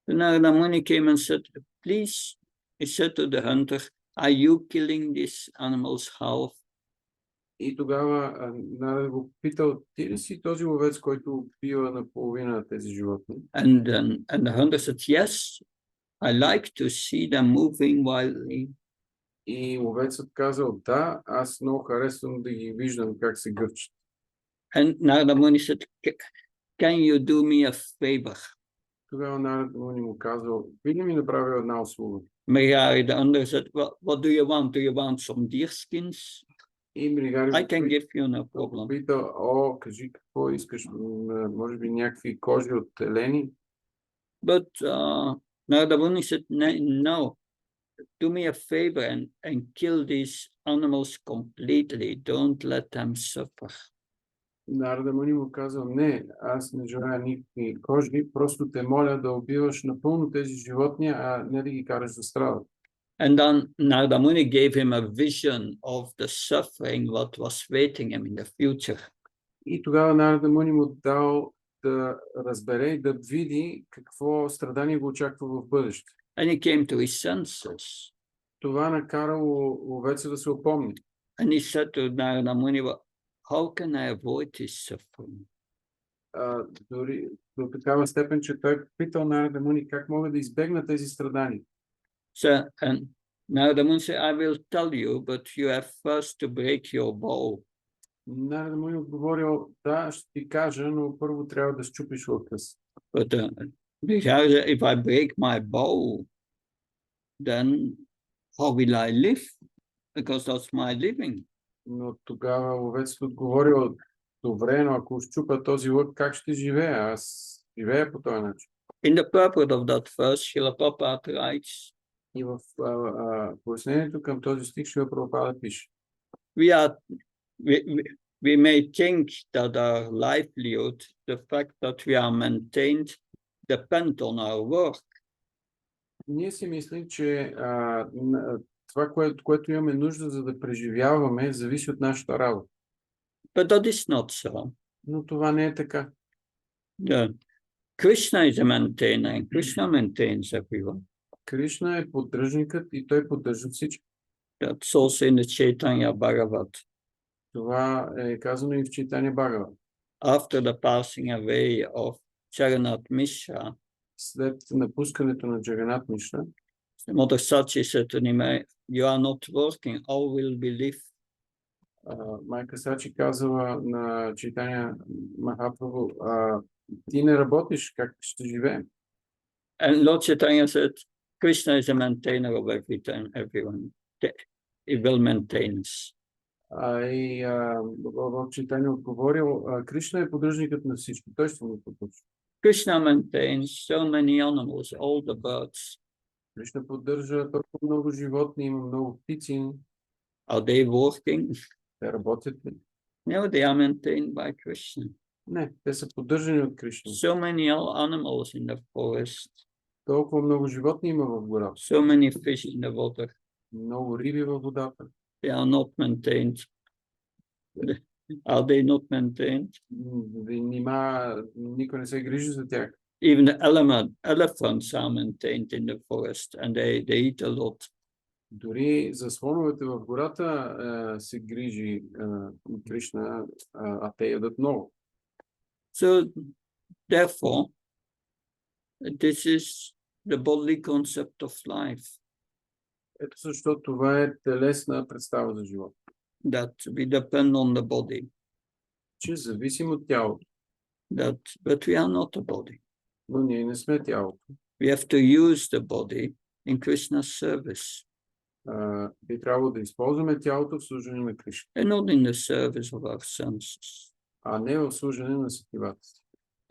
Narada Muni came and said, please, he said to the hunter, are you killing these animals half? И тогава Нарада го питал, ти ли си този ловец, който убива наполовина на тези животни? And the hunter said, yes, I like to see them moving wildly. И ловецът казал, да, аз много харесвам да ги виждам как се гърчат. And Narada Muni said, can you do me a favor? Тогава Нарада Муни му казал, би ли ми направил една услуга? Mrigari the hunter said, well, what do you want? Do you want some deer skins? И Мригари I can give you no problem. питал, кажи какво искаш, може би някакви кожи от елени? But Narada Muni said, no, do me a favor and kill these animals completely. Don't let them suffer. Нарада Муни му казал, не, аз не желая никакви кожи, просто те моля да убиваш напълно тези животни, а не да ги караш да страдат. And then Narada Muni gave him a vision of the suffering what was waiting him in the future. И тогава Нарада Муни му дал да разбере и да види какво страдание го очаква в бъдеще. And he came to his senses. Това накарало ловеца да се опомни. And he said to Narada Muni, well, how can I avoid this suffering? Дори до такава степен, че той питал Нарада Муни как мога да избегна тези страдания. So, and Narada Muni said, I will tell you, but you have first to break your bow. Нарада Муни отговорил, да, ще ти кажа, но първо трябва да счупиш лъка си. But because if I break my bow, then how will I live? Because that's my living. Но тогава ловецът отговорил, добре, но ако счупа този лък, как ще живея? Аз живея по този начин. In the purport of that verse, Srila Prabhupada writes, И в пояснението към този стих Шрила Прабхупада пише, we may think that our livelihood, the fact that we are maintained, depend on our work. Ние си мислим, че това, което имаме нужда, за да преживяваме, зависи от нашата работа. But that is not so. Но това не е така. Krishna is a maintainer, and Krishna maintains everyone. Кришна е поддръжникът и той поддържа всички. That's also in the Chaitanya Bhagavat. Това е казано и в Чайтanya Бхагават. After the passing away of Jagannath Mishra, След напускането на Джаганат Мишра, Mother Sachi said to him, you are not working, how will we live? майка Сачи казала на Чайтanya Махапрабху, ти не работиш, как ще живеем? And Lord Chaitanya said, Krishna is a maintainer of everyone. He will maintain us. И Лорд Чайтanya отговорил, Кришна е поддръжникът на всички, той ще ни поддържа. Krishna maintains so many animals, all the birds. Кришна поддържа толкова много животни, има много птици. Are they working? Те работят ли? No, they are maintained by Krishna. Не, те са поддържани от Кришна. So many animals in the forest. Толкова много животни има в гората. So many fish in the water. Много риби във водата. They are not maintained. Are they not maintained? Нима никой не се грижи за тях. Even the elephants are maintained in the forest and they eat a lot. Дори за слоновете в гората се грижи Кришна, те ядат много. So therefore, this is the bodily concept of life, Ето защо това е телесна представа за живот. that we depend on the body, Че зависим от тялото, but we are not a body. но ние не сме тялото. We have to use the body in Krishna's service Би трябвало да използваме тялото в служение на Кришна, and not in the service of our senses. а не в служение на сетивата.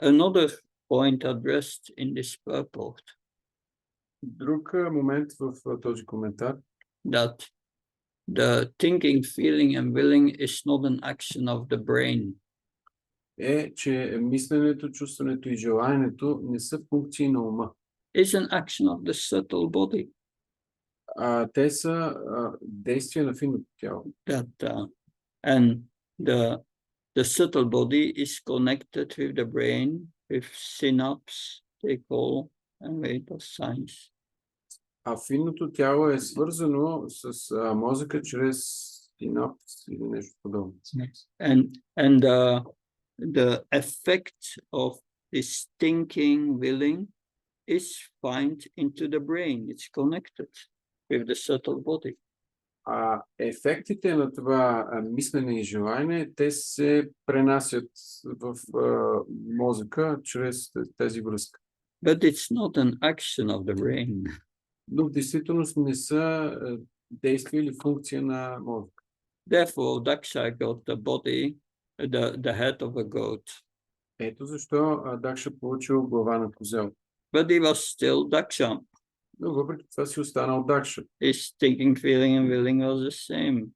Another point addressed in this purport, Друг момент в този коментар, that the thinking, feeling, and willing is not an action of the brain. е, че мисленето, чувстването и желанието не са функции на ума. It's an action of the subtle body. Те са действия на финното тяло. And the subtle body is connected with the brain, with synapse, they call, and rate of science. А финното тяло е свързано с мозъка чрез синапс или нещо подобно. And the effect of this thinking, willing, is found into the brain. It's connected with the subtle body. Ефектите на това мислене и желание, те се пренасят в мозъка чрез тези връзки. But it's not an action of the brain. Но в действителност не са действия или функция на мозъка. Therefore, Daksha got the body, the head of a goat. Ето защо Дакша получил глава на козел. But he was still Daksha. Но въпреки това си останал Дакша. His thinking, feeling, and willing was the same.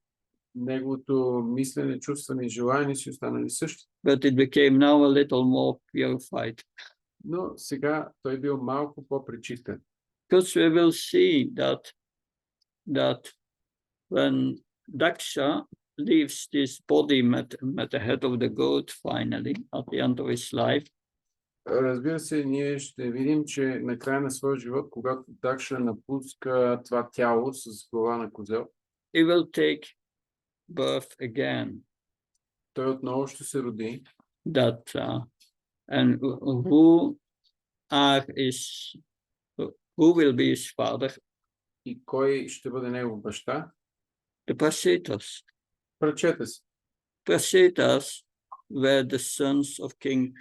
Неговото мислене, чувстване и желание си останали същи. But it became now a little more purified. Но сега той бил малко по-пречистен. Because we will see that when Daksha leaves this body at the head of the goat finally, at the end of his life, Разбира се, ние ще видим, че на края на своя живот, когато Дакша напуска това тяло с глава на козел, he will take birth again. той отново ще се роди. And who will be his father? И кой ще бъде негов баща? The Prashetas. Прачета си. Prashetas were the sons of King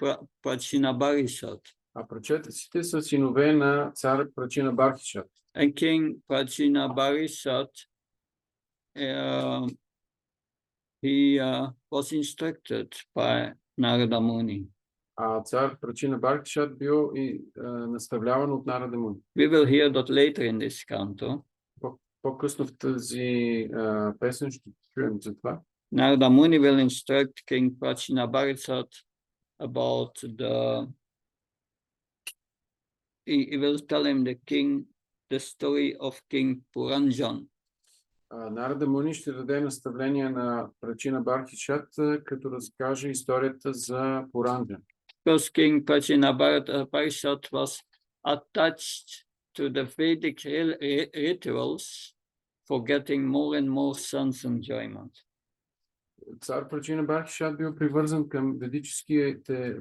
Prachinabarisat. А прачетъците са синове на цар Прачинабархишат. And King Prachinabarisat, he was instructed by Narada Muni. А цар Прачинабархишат бил и наставляван от Нарада Муни. We will hear that later in this canto. По-късно в тази песен ще чуем за това. Narada Muni will instruct King Prachinabarisat about he will tell him the story of King Puranjan. Нарада Муни ще даде наставление на Прачинабархишат, като разкаже историята за Пуранджан. Because King Prachinabarisat was attached to the Vedic rituals for getting more and more sense enjoyment. Цар Прачинабархишат бил привързан към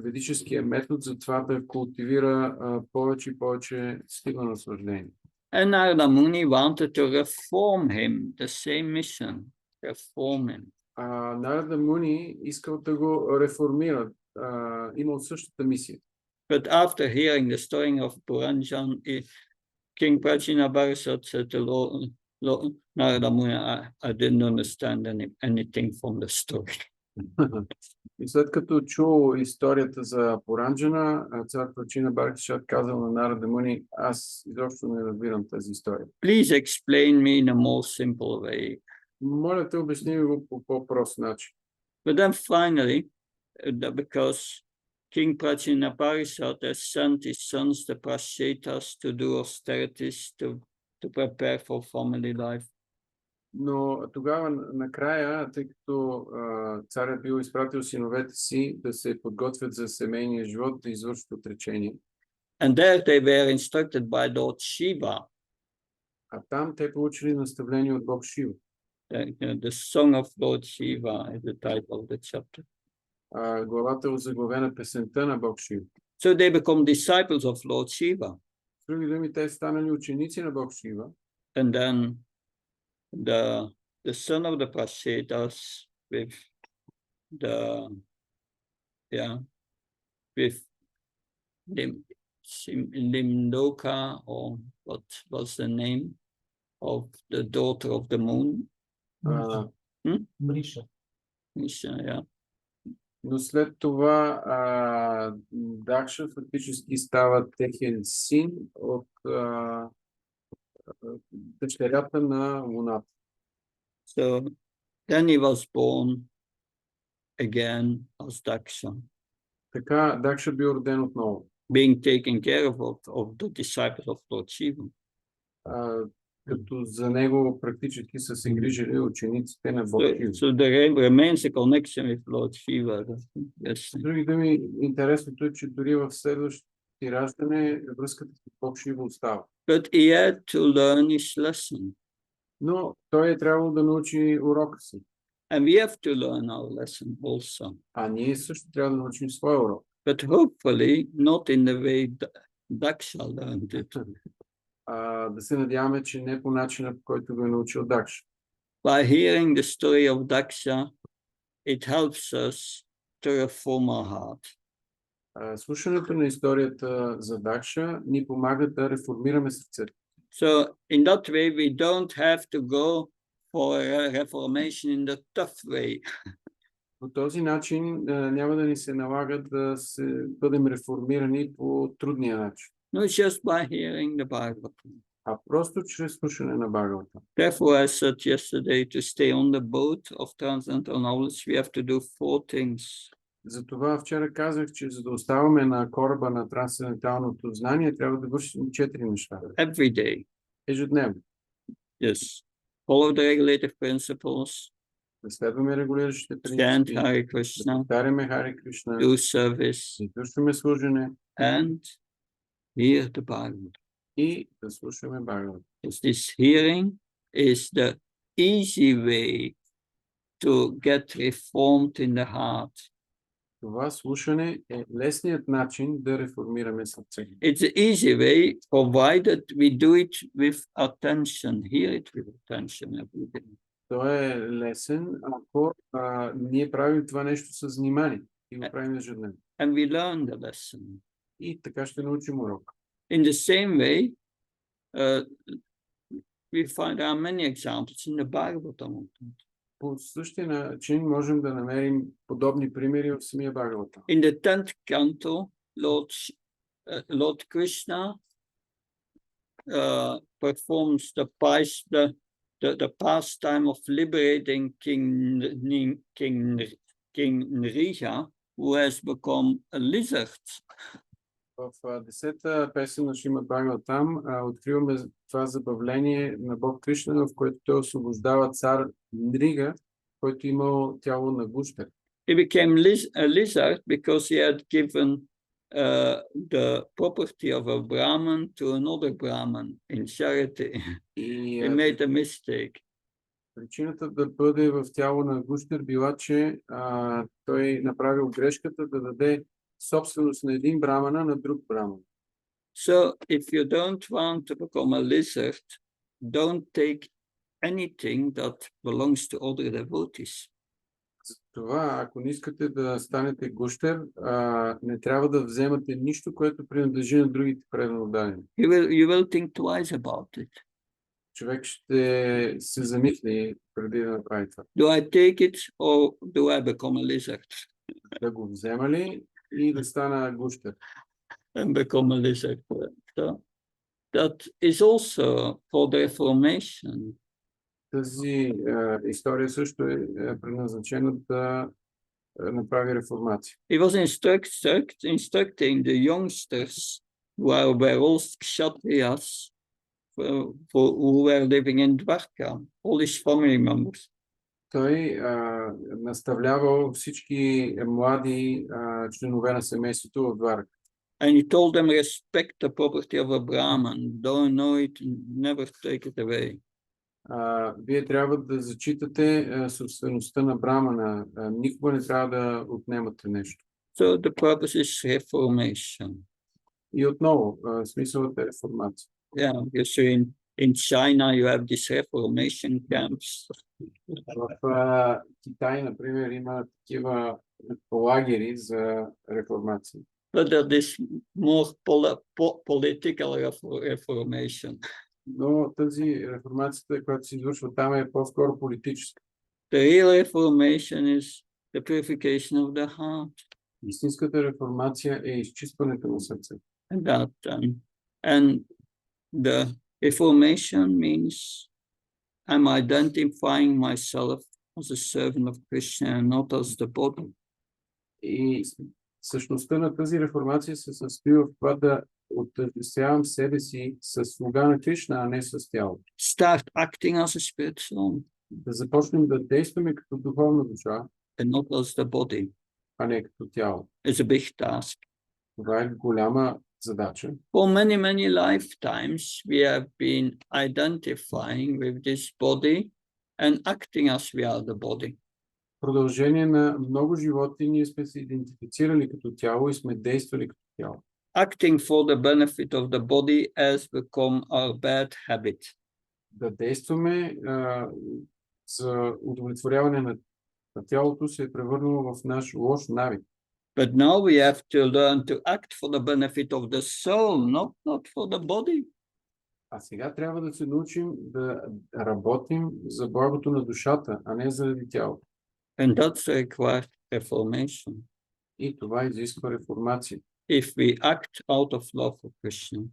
ведическия метод за това да култивира повече и повече стила наслаждение. And Narada Muni wanted to reform him, the same mission, reform him. Нарада Муни искал да го реформира, имал същата мисия. But after hearing the story of Puranjan, King Prachinabarisat said to Lord Narada Muni, I didn't understand anything from the story. И след като чул историята за Пуранджана, цар Прачинабархишат казал на Нарада Муни, аз изобщо не разбирам тази история. Please explain me in a more simple way. Моля те, обясни ми го по по-прост начин. But then finally, because King Prachinabarisat has sent his sons, the Prashetas, to do austerities to prepare for family life. Но тогава накрая, тъй като царят бил изпратил синовете си да се подготвят за семейния живот, да извършат отречение. And there they were instructed by Lord Shiva, А там те получили наставление от Бог Шива. the Song of Lord Shiva is the title of the chapter. Главата е озаглавена песента на Бог Шива. So they become disciples of Lord Shiva. С други думи, те станали ученици на Бог Шива. And then the son of the Prasetas with Limloka, or what was the name of the daughter of the moon? Мриша. Misha, yeah. Но след това Дакша фактически става техен син от дъщерята на Луната. So then he was born again as Daksha, Така Дакша бил роден отново. being taken care of the disciples of Lord Shiva. Като за него практически са се грижили учениците на Бог Шива. So there remains a connection with Lord Shiva. Yes. С други думи, интересното е, че дори в следващото ти раждане връзката с Бог Шива остава. But he had to learn his lesson. Но той е трябвало да научи урока си. And we have to learn our lesson also. А ние също трябва да научим своя урок. But hopefully not in the way Daksha learned it. Да се надяваме, че не по начина, по който го е научил Дакша. By hearing the story of Daksha, it helps us to reform our heart. Слушането на историята за Дакша ни помага да реформираме сърцето. So in that way, we don't have to go for a reformation in the tough way. По този начин няма да ни се налага да бъдем реформирани по трудния начин. No, just by hearing the Bhagavatam. А просто чрез слушане на Бхагавата. Therefore, I said yesterday, to stay on the boat of transcendental knowledge, we have to do 4 things. Затова вчера казах, че за да оставаме на кораба на трансценденталното знание, трябва да вършим 4 неща. Every day. Ежедневно. Yes. Follow the regulative principles. Да следваме регулиращите Chant принципи. Hare Да Krishna. повтаряме Харе Кришна. Do service. Да извършваме служене. And hear the Bhagavatam. И да слушаме Бхагавата. This hearing is the easy way to get reformed in the heart. Това слушане е лесният начин да реформираме сърцето. It's an easy way, provided we do it with attention. Hear it with attention every day. Той е лесен, ако ние правим това нещо с внимание и го правим ежедневно. And we learn the lesson. И така ще научим урок. In the same way, we find there are many examples in the Bhagavatam. По същия начин можем да намерим подобни примери в самия Бхагавата. In the 10th canto, Lord Krishna performs the pastime of liberating King Nriga, who has become a lizard. В 10-та песен на Шримад Бхагаватам откриваме това забавление на Бог Кришна, в което той освобождава цар Нрига, който имал тяло на гущер. He became a lizard because he had given the property of a Brahman to another Brahman in charity. He made a mistake. Причината да бъде в тяло на гущер била, че той направил грешката да даде собственост на един брамана на друг браман. So if you don't want to become a lizard, don't take anything that belongs to other devotees. Затова, ако не искате да станете гущер, не трябва да вземате нищо, което принадлежи на другите преданодадени. You will think twice about it. Човек ще се замисли преди да направи това. Do I take it or do I become a lizard? Да го взема ли и да стана гущер? And become a lizard. So that is also for the reformation. Тази история също е предназначена да направи реформация. He was instructing the youngsters were all kshatriyas who were living in Dwarka, all his family members. Той наставлявал всички млади членове на семейството в Дварка. And he told them, respect the property of a Brahman. Don't know it, never take it away. Вие трябва да зачитате собствеността на брамана. Никога не трябва да отнемате нещо. So the purpose is reformation. И отново, смисълът е реформация. Yeah, you see in China you have these reformation camps. В Китай, например, има такива лагери за реформация. But there is more political reformation. Но тази реформацията, която се извършва там, е по-скоро политическа. The real reformation is the purification of the heart. Истинската реформация е изчистването на сърцето. And the reformation means I'm identifying myself as a servant of Krishna and not as the body. И същността на тази реформация се състои в това да отъждествявам себе си с слуга на Кришна, а не с тялото. Start acting as a spirit soul. Да започнем да действаме като духовна душа, And not as the body. а не като тяло. It's a big task. Това е голяма задача. For many, many lifetimes, we have been identifying with this body and acting as we are the body. В продължение на много животи ние сме се идентифицирали като тяло и сме действали като тяло. Acting for the benefit of the body has become our bad habit. Да действаме за удовлетворяване на тялото се е превърнало в наш лош навик. But now we have to learn to act for the benefit of the soul, not for the body. А сега трябва да се научим да работим за благото на душата, а не заради тялото. And that's required reformation. И това изисква реформация. If we act out of love for Krishna,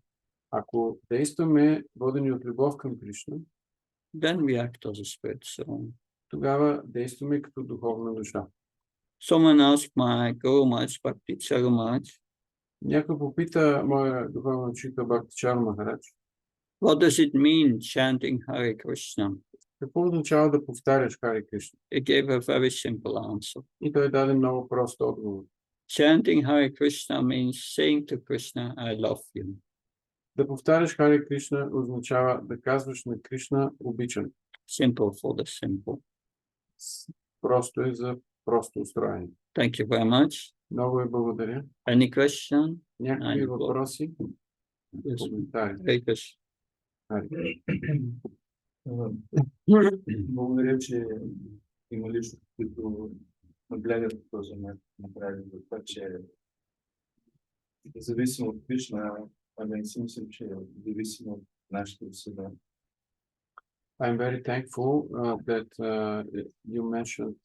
Ако действаме водени от любов към Кришна, then we act as a spirit soul. тогава действаме като духовна душа. Someone asked my Guru Maharaj, Bhakti Charu Maharaj, Някой попита моя духовен учител Бхакти Чару Махарадж, what does it mean chanting Hare Krishna? какво означава да повтаряш Харе Кришна? He gave a very simple answer. И той даде много прост отговор. Chanting Hare Krishna means saying to Krishna, I love you. Да повтаряш Харе Кришна означава да казваш на Кришна обичан. Simple for the simple. Просто е за просто устроение. Thank you very much. Много ви благодаря. Any question? Някакви въпроси? Yes. Коментари? Hare Krishna. Харе Кришна. Благодаря, че има лично, които нагледат този момент, направили за това, че независимо от Кришна, не си мисля, че зависимо от нашите усилия. I'm very thankful that you mentioned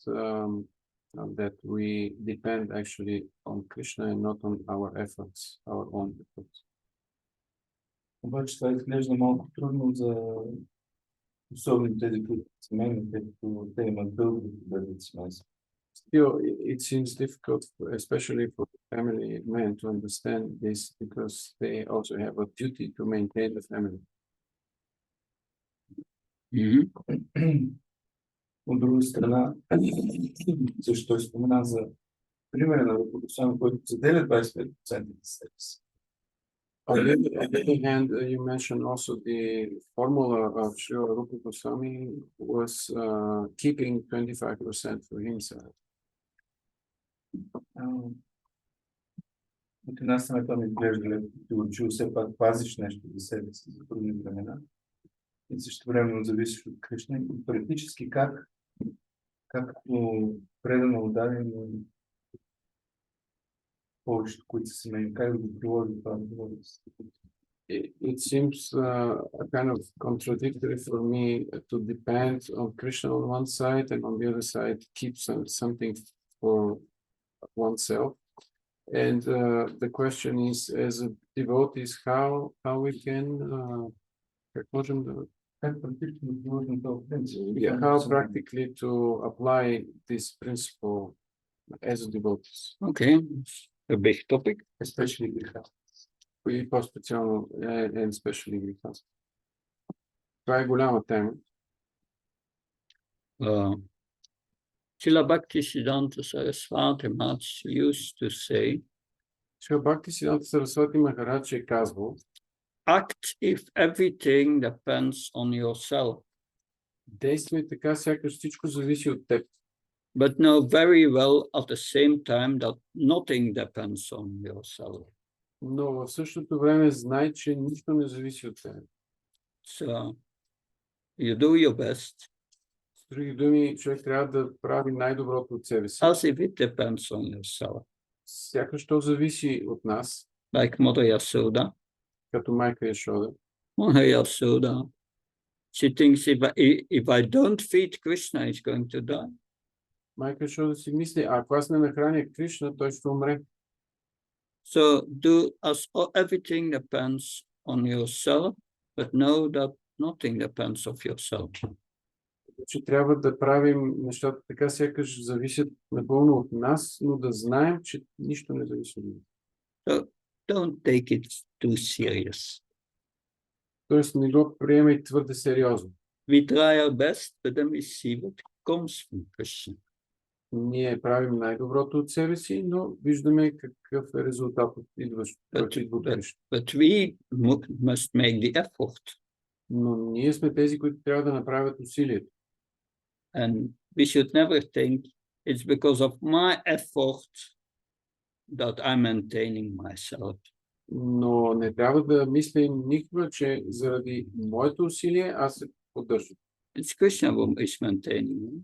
that we depend actually on Krishna and not on our efforts, our own efforts. Обаче това изглежда малко трудно за особено тези, които са семейни, тъй като те имат дълго да бъдат семейства. Still, it seems difficult, especially for family men, to understand this because they also have a duty to maintain the family. От друга страна, също той спомена за примера на Рупа, който заделя 25% от себе си. On the other hand, you mentioned also the formula of Srila Rupa Goswami was keeping 25% for himself. От една страна това ми изглежда леко, че все пак пазиш нещо за себе си, за трудни времена и също времено зависиш от Кришна. И практически както предано отдадено повечето, които са семейни, как да го приложи това? It seems kind of contradictory for me to depend on Krishna on one side and on the other side keep something for oneself. And the question is, as a devotees, how we can how practically to apply this principle as a devotees. Okay, a big topic. Especially греха. И по-специално and especially греха. Това е голяма тема. Srila Bhaktisiddhanta Saraswati Maharaj used to say Сега Бхакти Сиданта Сарасвати Махарадж е казвал, act if everything depends on yourself, действай така, сякаш всичко зависи от теб. but know very well at the same time that nothing depends on yourself. Но в същото време знай, че нищо не зависи от теб. So you do your best С други думи, човек трябва да прави най-доброто от себе си. as if it depends on yourself, Сякаш то зависи от нас, like Mother Yasoda. като майка Яшода. Mother Yasoda, she thinks if I don't feed Krishna, he's going to die. Майка Яшода си мисли, ако аз не нахраня Кришна, той ще умре. So do as everything depends on yourself, but know that nothing depends of yourself. Че трябва да правим нещата така, сякаш зависят напълно от нас, но да знаем, че нищо не зависи от нас. So don't take it too serious. Тоест не го приемай твърде сериозно. We try our best, but then we see what comes from Krishna. Ние правим най-доброто от себе си, но виждаме какъв е резултатът, който идва от Кришна. But we must make the effort. Но ние сме тези, които трябва да направят усилието. And we should never think it's because of my effort that I'm maintaining myself. Но не трябва да мислим никога, че заради моето усилие аз се поддържам. It's Krishna who is maintaining me.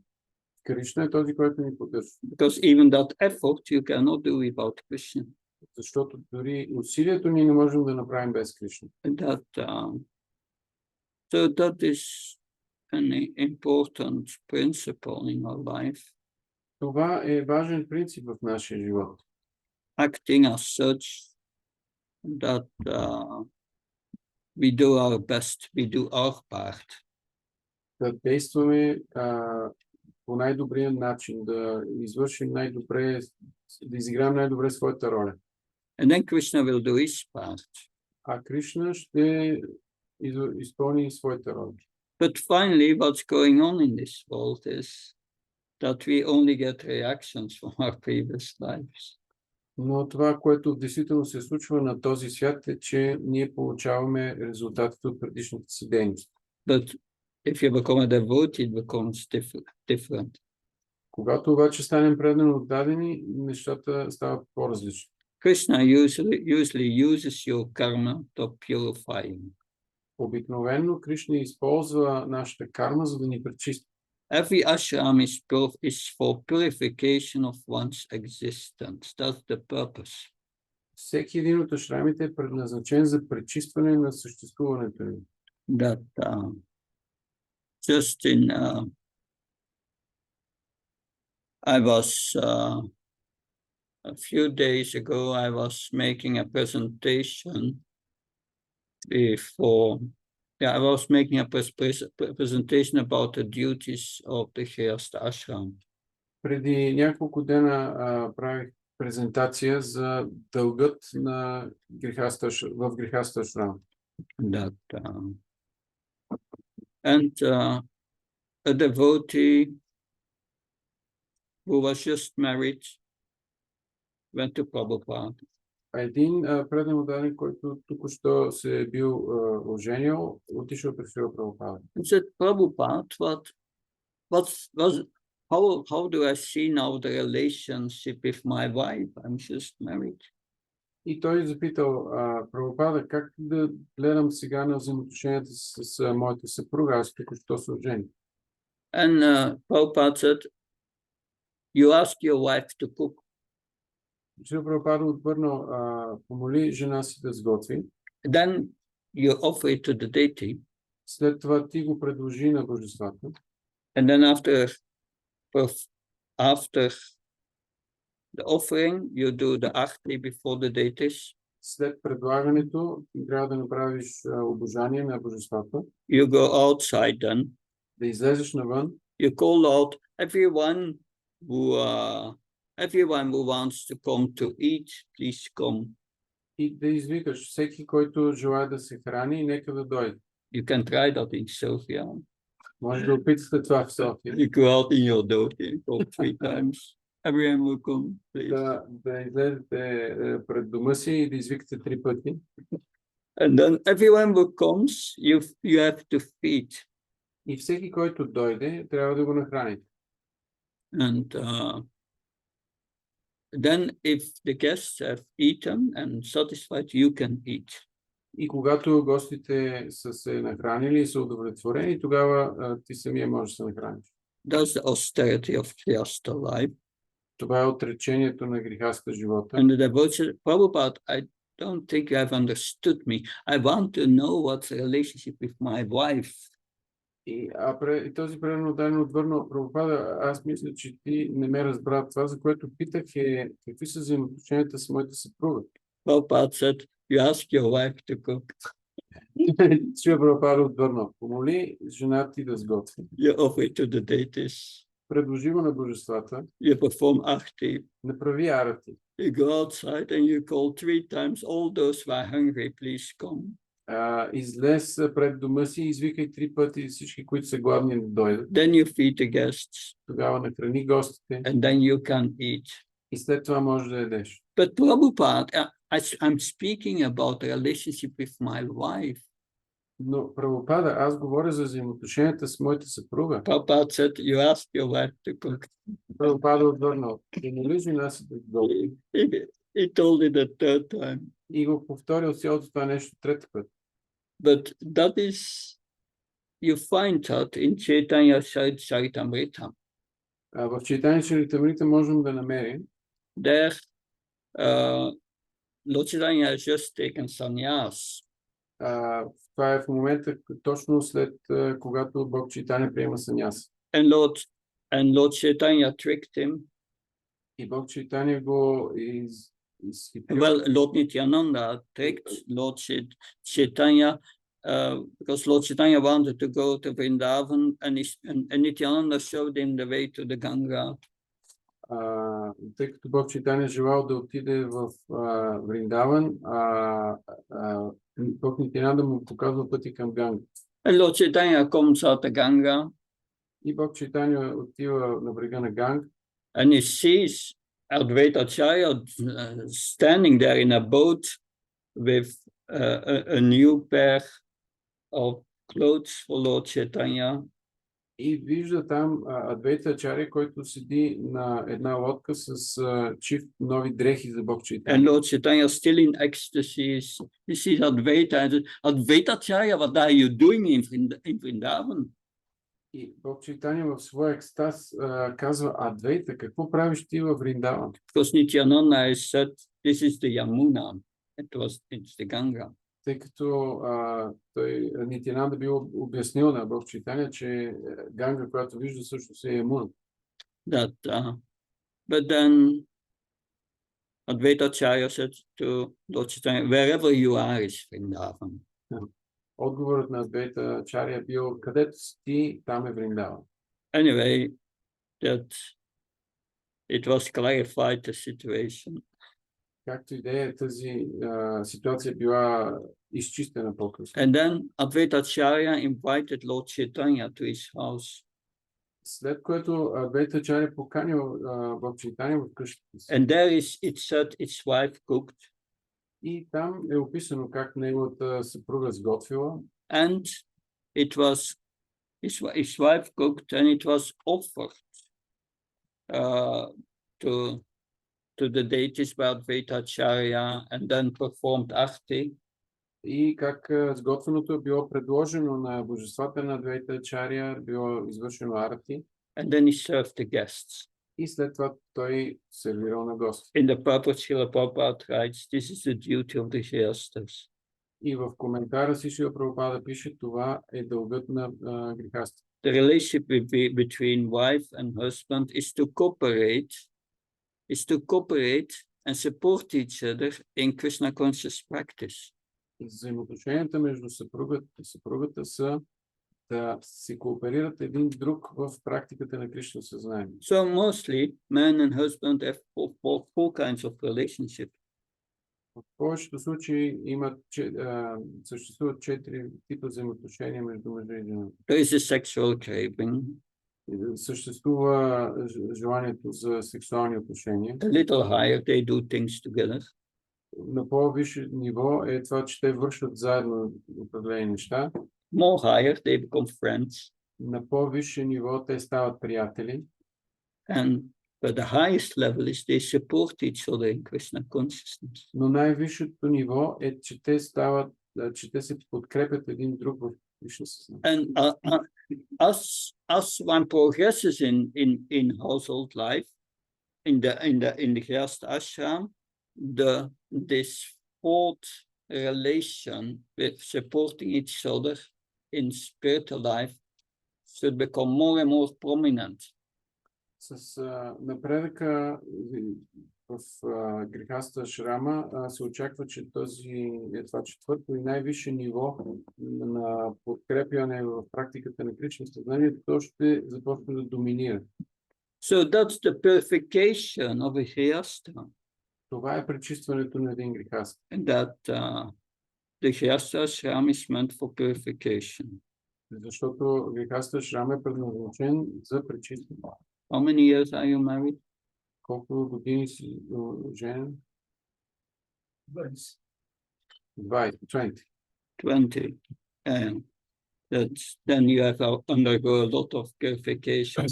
Кришна е този, който ни поддържа. Because even that effort you cannot do without Krishna. Защото дори усилието ни не можем да направим без Кришна. So that is an important principle in our life. Това е важен принцип в нашия живот. Acting as such that we do our best, we do our part. Да действаме по най-добрия начин, да извършим най-добре, да изиграем най-добре своята роля. And then Krishna will do his part. А Кришна ще изпълни своята роля. But finally, what's going on in this world is that we only get reactions from our previous lives. Но това, което действително се случва на този свят е, че ние получаваме резултатите от предишната си дейност. But if you become a devotee, it becomes different. Когато обаче станем предано отдадени, нещата стават по-различни. Krishna usually uses your karma to purify you. Обикновено Кришна използва нашата карма, за да ни пречисти. Every ashram is for purification of one's existence. That's the purpose. Всеки един от ашрамите е предназначен за пречистване на съществуването ни. That just in I was a few days ago I was making a presentation I was making a presentation about the duties of the Grihastha ashram. Преди няколко дена правих презентация за дългът на в Грихастha ашрам. That and a devotee who was just married went to Prabhupada. Един предан отдаден, който току-що се е бил оженил, отишъл при Шрила Прабхупада. And said, Prabhupada, how do I see now the relationship with my wife? I'm just married. И той запитал Прабхупада, как да гледам сега на взаимоотношенията с моята съпруга, аз току-що се ожених. And Prabhupada said, you ask your wife to cook. Шрила Прабхупада отвърнал, помоли жена си да сготви. Then you offer it to the deity. След това ти го предложи на божествата. And then after the offering, you do the arti before the deities. След предлагането ти трябва да направиш обожание на божествата. You go outside then. Да излезеш навън. You call out everyone who wants to come to eat, please come. И да извикаш всеки, който желая да се храни, нека да дойде. You can try that in Sofia. Може да опитате това в София. You go out in your doty, go 3 times. Everyone will come, please. да излезете пред дома си и да извикате 3 пъти. And then everyone who comes, you have to feed. И всеки, който дойде, трябва да го нахраните. And then if the guests have eaten and satisfied, you can eat. И когато гостите са се нахранили и са удовлетворени, тогава ти самия можеш да се нахраниш. That's the austerity of the afterlife. Това е отречението на грехаста живота. And the devotion, Prabhupada, I don't think you have understood me. I want to know what's the relationship with my wife. И този преданно отвърнал: Прабхупада, аз мисля, че ти не ме разбра. Това, за което питах, е какви са взаимоотношенията с моята съпруга. Prabhupada said, you ask your wife to cook. Шрила Прабхупада отвърнал: помоли жена ти да сготви. You offer it to the deities. Предложи го на божествата. You perform arti. Направи арати. You go outside and you call 3 times all those who are hungry, please come. Излез пред дома си и извикай 3 пъти всички, които са гладни, да дойдат. Then you feed the guests. Тогава нахрани гостите. And then you can eat. И след това можеш да ядеш. But Prabhupada, I'm speaking about the relationship with my wife. Но, Прабхупада, аз говоря за взаимоотношенията с моята съпруга. Prabhupada said, you ask your wife to cook. Прабхупада отвърнал: помоли жена си да готви. He told it the third time. И го повторил цялото това нещо 3 път. But that is, you find that in Chaitanya Charitamrita. В Чайтания Чаритамрита можем да намерим. There, Lord Chaitanya has just taken sannyas. Това е в момента точно след когато Бог Чайтания приема саняс. And Lord Chaitanya tricked him. И Бог Чайтания го изхитрил. Well, Lord Nityananda tricked Lord Chaitanya because Lord Chaitanya wanted to go to Vrindavan, and Nityananda showed him the way to the Ganga. Тъй като Бог Чайтания желал да отиде в Вриндаван, Бог Нитянанда му показва пъти към Ганга. And Lord Chaitanya comes out the Ganga. И Бог Чайтания отива на брега на Ганг. And he sees Advaita Acharya standing there in a boat with a new pair of clothes for Lord Chaitanya. И вижда там Адвейта Ачаря, който седи на една лодка с чифт нови дрехи за Бог Чайтания. And Lord Chaitanya still in ecstasy. He sees Advaita and says, Advaita Acharya, what are you doing in Vrindavan? И Бог Чайтания в своя екстаз казва: Адвейта, какво правиш ти във Вриндаван? Because Nityananda has said, this is the Yamuna. It's the Ganga. Тъй като той Нитянанда бил обяснил на Бог Чайтания, че Ганга, която вижда, всъщност е Ямуна. But then Advaita Acharya said to Lord Chaitanya, wherever you are is Vrindavan. Отговорът на Адвейта Ачаря бил: където си ти, там е Вриндаван. Anyway, that it was clarified the situation. Както и да е, тази ситуация била изчистена по-късно. And then Advaita Acharya invited Lord Chaitanya to his house. След което Адвейта Ачаря поканил Бог Чайтания в къщата си. And there it said its wife cooked. И там е описано как неговата съпруга сготвила. And it was his wife cooked, and it was offered to the deities by Advaita Acharya, and then performed arti. И как сготвеното е било предложено на божествата на Адвейта Ачаря, било извършено арти. And then he served the guests. И след това той сервирал на гости. In the purport, Srila Prabhupada writes, this is the duty of the Grihasthas. И в коментара си Шрила Прабхупада пише: това е дългът на грехастите. The relationship between wife and husband is to cooperate and support each other in Krishna conscious practice. Взаимоотношенията между съпругата и съпругата са да се кооперират един друг в практиката на Кришна съзнание. So mostly man and husband have four kinds of relationship. В повечето случаи съществуват 4 типа взаимоотношения между мъжа и жена. There is a sexual craving. Съществува желанието за сексуални отношения. A little higher, they do things together. На по-висше ниво е това, че те вършат заедно определени неща. More higher, they become friends. На по-висше ниво те стават приятели. And but the highest level is they support each other in Krishna consciousness. Но най-висшето ниво е, че те се подкрепят един друг в Кришна съзнание. And as one progresses in household life, in the Grihastha ashram, this fourth relation with supporting each other in spiritual life should become more and more prominent. С напредъка в Грихастха ашрама се очаква, че това четвърто и най-висше ниво на подкрепяне в практиката на Кришна съзнанието, то ще започне да доминира. So that's the purification of a Grihastha. Това е пречистването на един грихаст. And that the Grihastha ashram is meant for purification. Защото Грихастха ашрам е предназначен за пречистване. How many years are you married? Колко години си женен? 20. 20. And then you have undergo a lot of purification.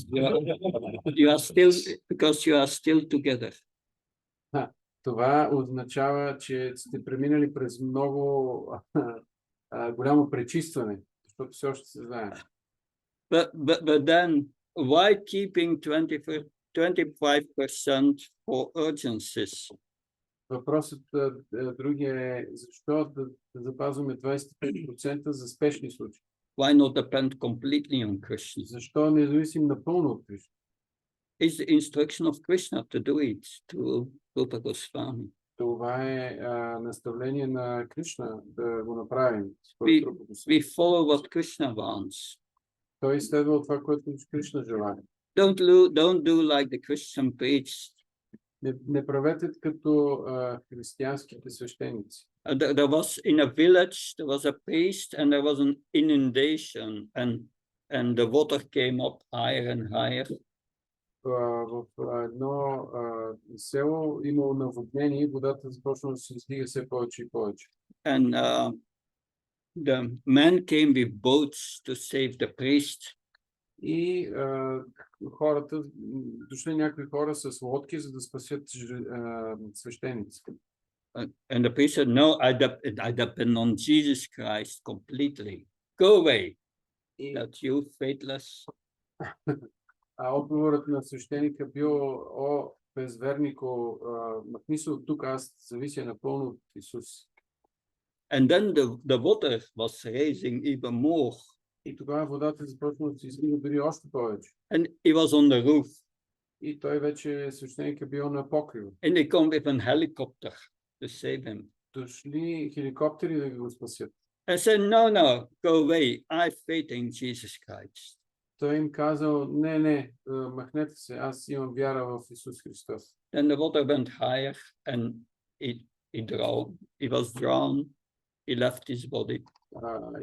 You are still, because you are still together. Това означава, че сте преминали през много голямо пречистване, защото все още се знаем. But then, why keeping 25% for urgencies? Въпросът другия е, защо да запазваме 25% за спешни случаи? Why not depend completely on Krishna? Защо не зависим напълно от Кришна? It's the instruction of Krishna to do it, to Rupa Goswami. Това е наставление на Кришна да го направим. We follow what Krishna wants. Той изследва това, което Кришна желая. Don't do like the Christian priests. Не правете като християнските свещеници. There was in a village, there was a priest, and there was an inundation, and the water came up higher and higher. В едно село имало наводнение, водата започна да се издига все повече и повече. And the men came with boats to save the priest. И дошли някои хора с лодки, за да спасят свещениците. And the priest said, no, I depend on Jesus Christ completely. Go away. That you faithless. А отговорът на свещеника бил: безвернико, махни се от тук, аз завися напълно от Исус. And then the water was rising even more. И тогава водата започна да се издига дори още повече. And he was on the roof. И той вече, свещеника, бил на покрива. And they come with a helicopter to save him. Дошли хеликоптери да го спасят. I said, no, go away. I have faith in Jesus Christ. Той им казал: не, махнете се, аз имам вяра в Исус Христос. Then the water went higher and he was drowned. He left his body.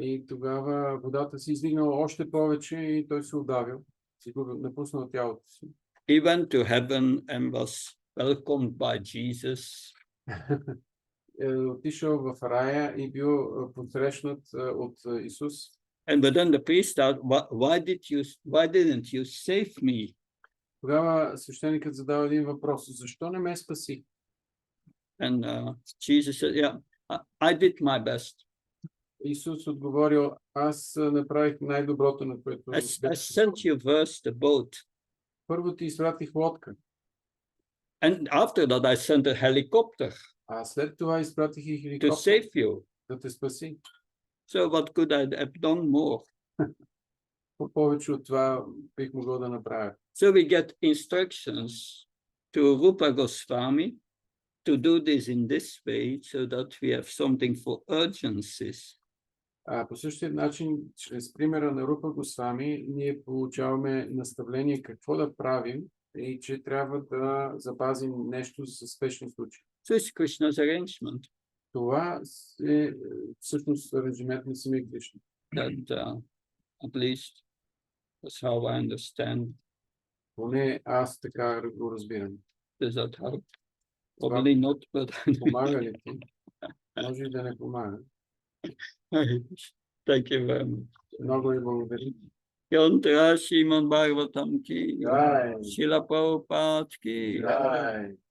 И тогава водата се издигнала още повече и той се удавил, напуснал тялото си. He went to heaven and was welcomed by Jesus. Отишъл в рая и бил посрещнат от Исус. And but then the priest asked, why didn't you save me? Тогава свещеникът задава един въпрос: защо не ме спаси? And Jesus said, yeah, I did my best. Исус отговорил: аз направих най-доброто, на което I sent you first the boat. Първо ти изпратих лодка. And after that I sent a helicopter. А след това изпратих и To хеликоптер save you. да те спаси. So what could I have done more? Повече от това бих могъл да направя. So we get instructions to Rupa Goswami to do this in this way so that we have something for urgencies. По същия начин, чрез примера на Рупа Госвами, ние получаваме наставление какво да правим и че трябва да запазим нещо за спешни случаи. So it's Krishna's arrangement. Това е всъщност аранжимент на самия Кришна. That at least That's how I understand. Поне аз така го разбирам. Does that help? Probably not, but Помага ли ти? Може и да не помага. thank you very much. Много ви благодаря. Yantra Srimad Bhagavatam ki, Jai. Srila Prabhupada ki, Jai.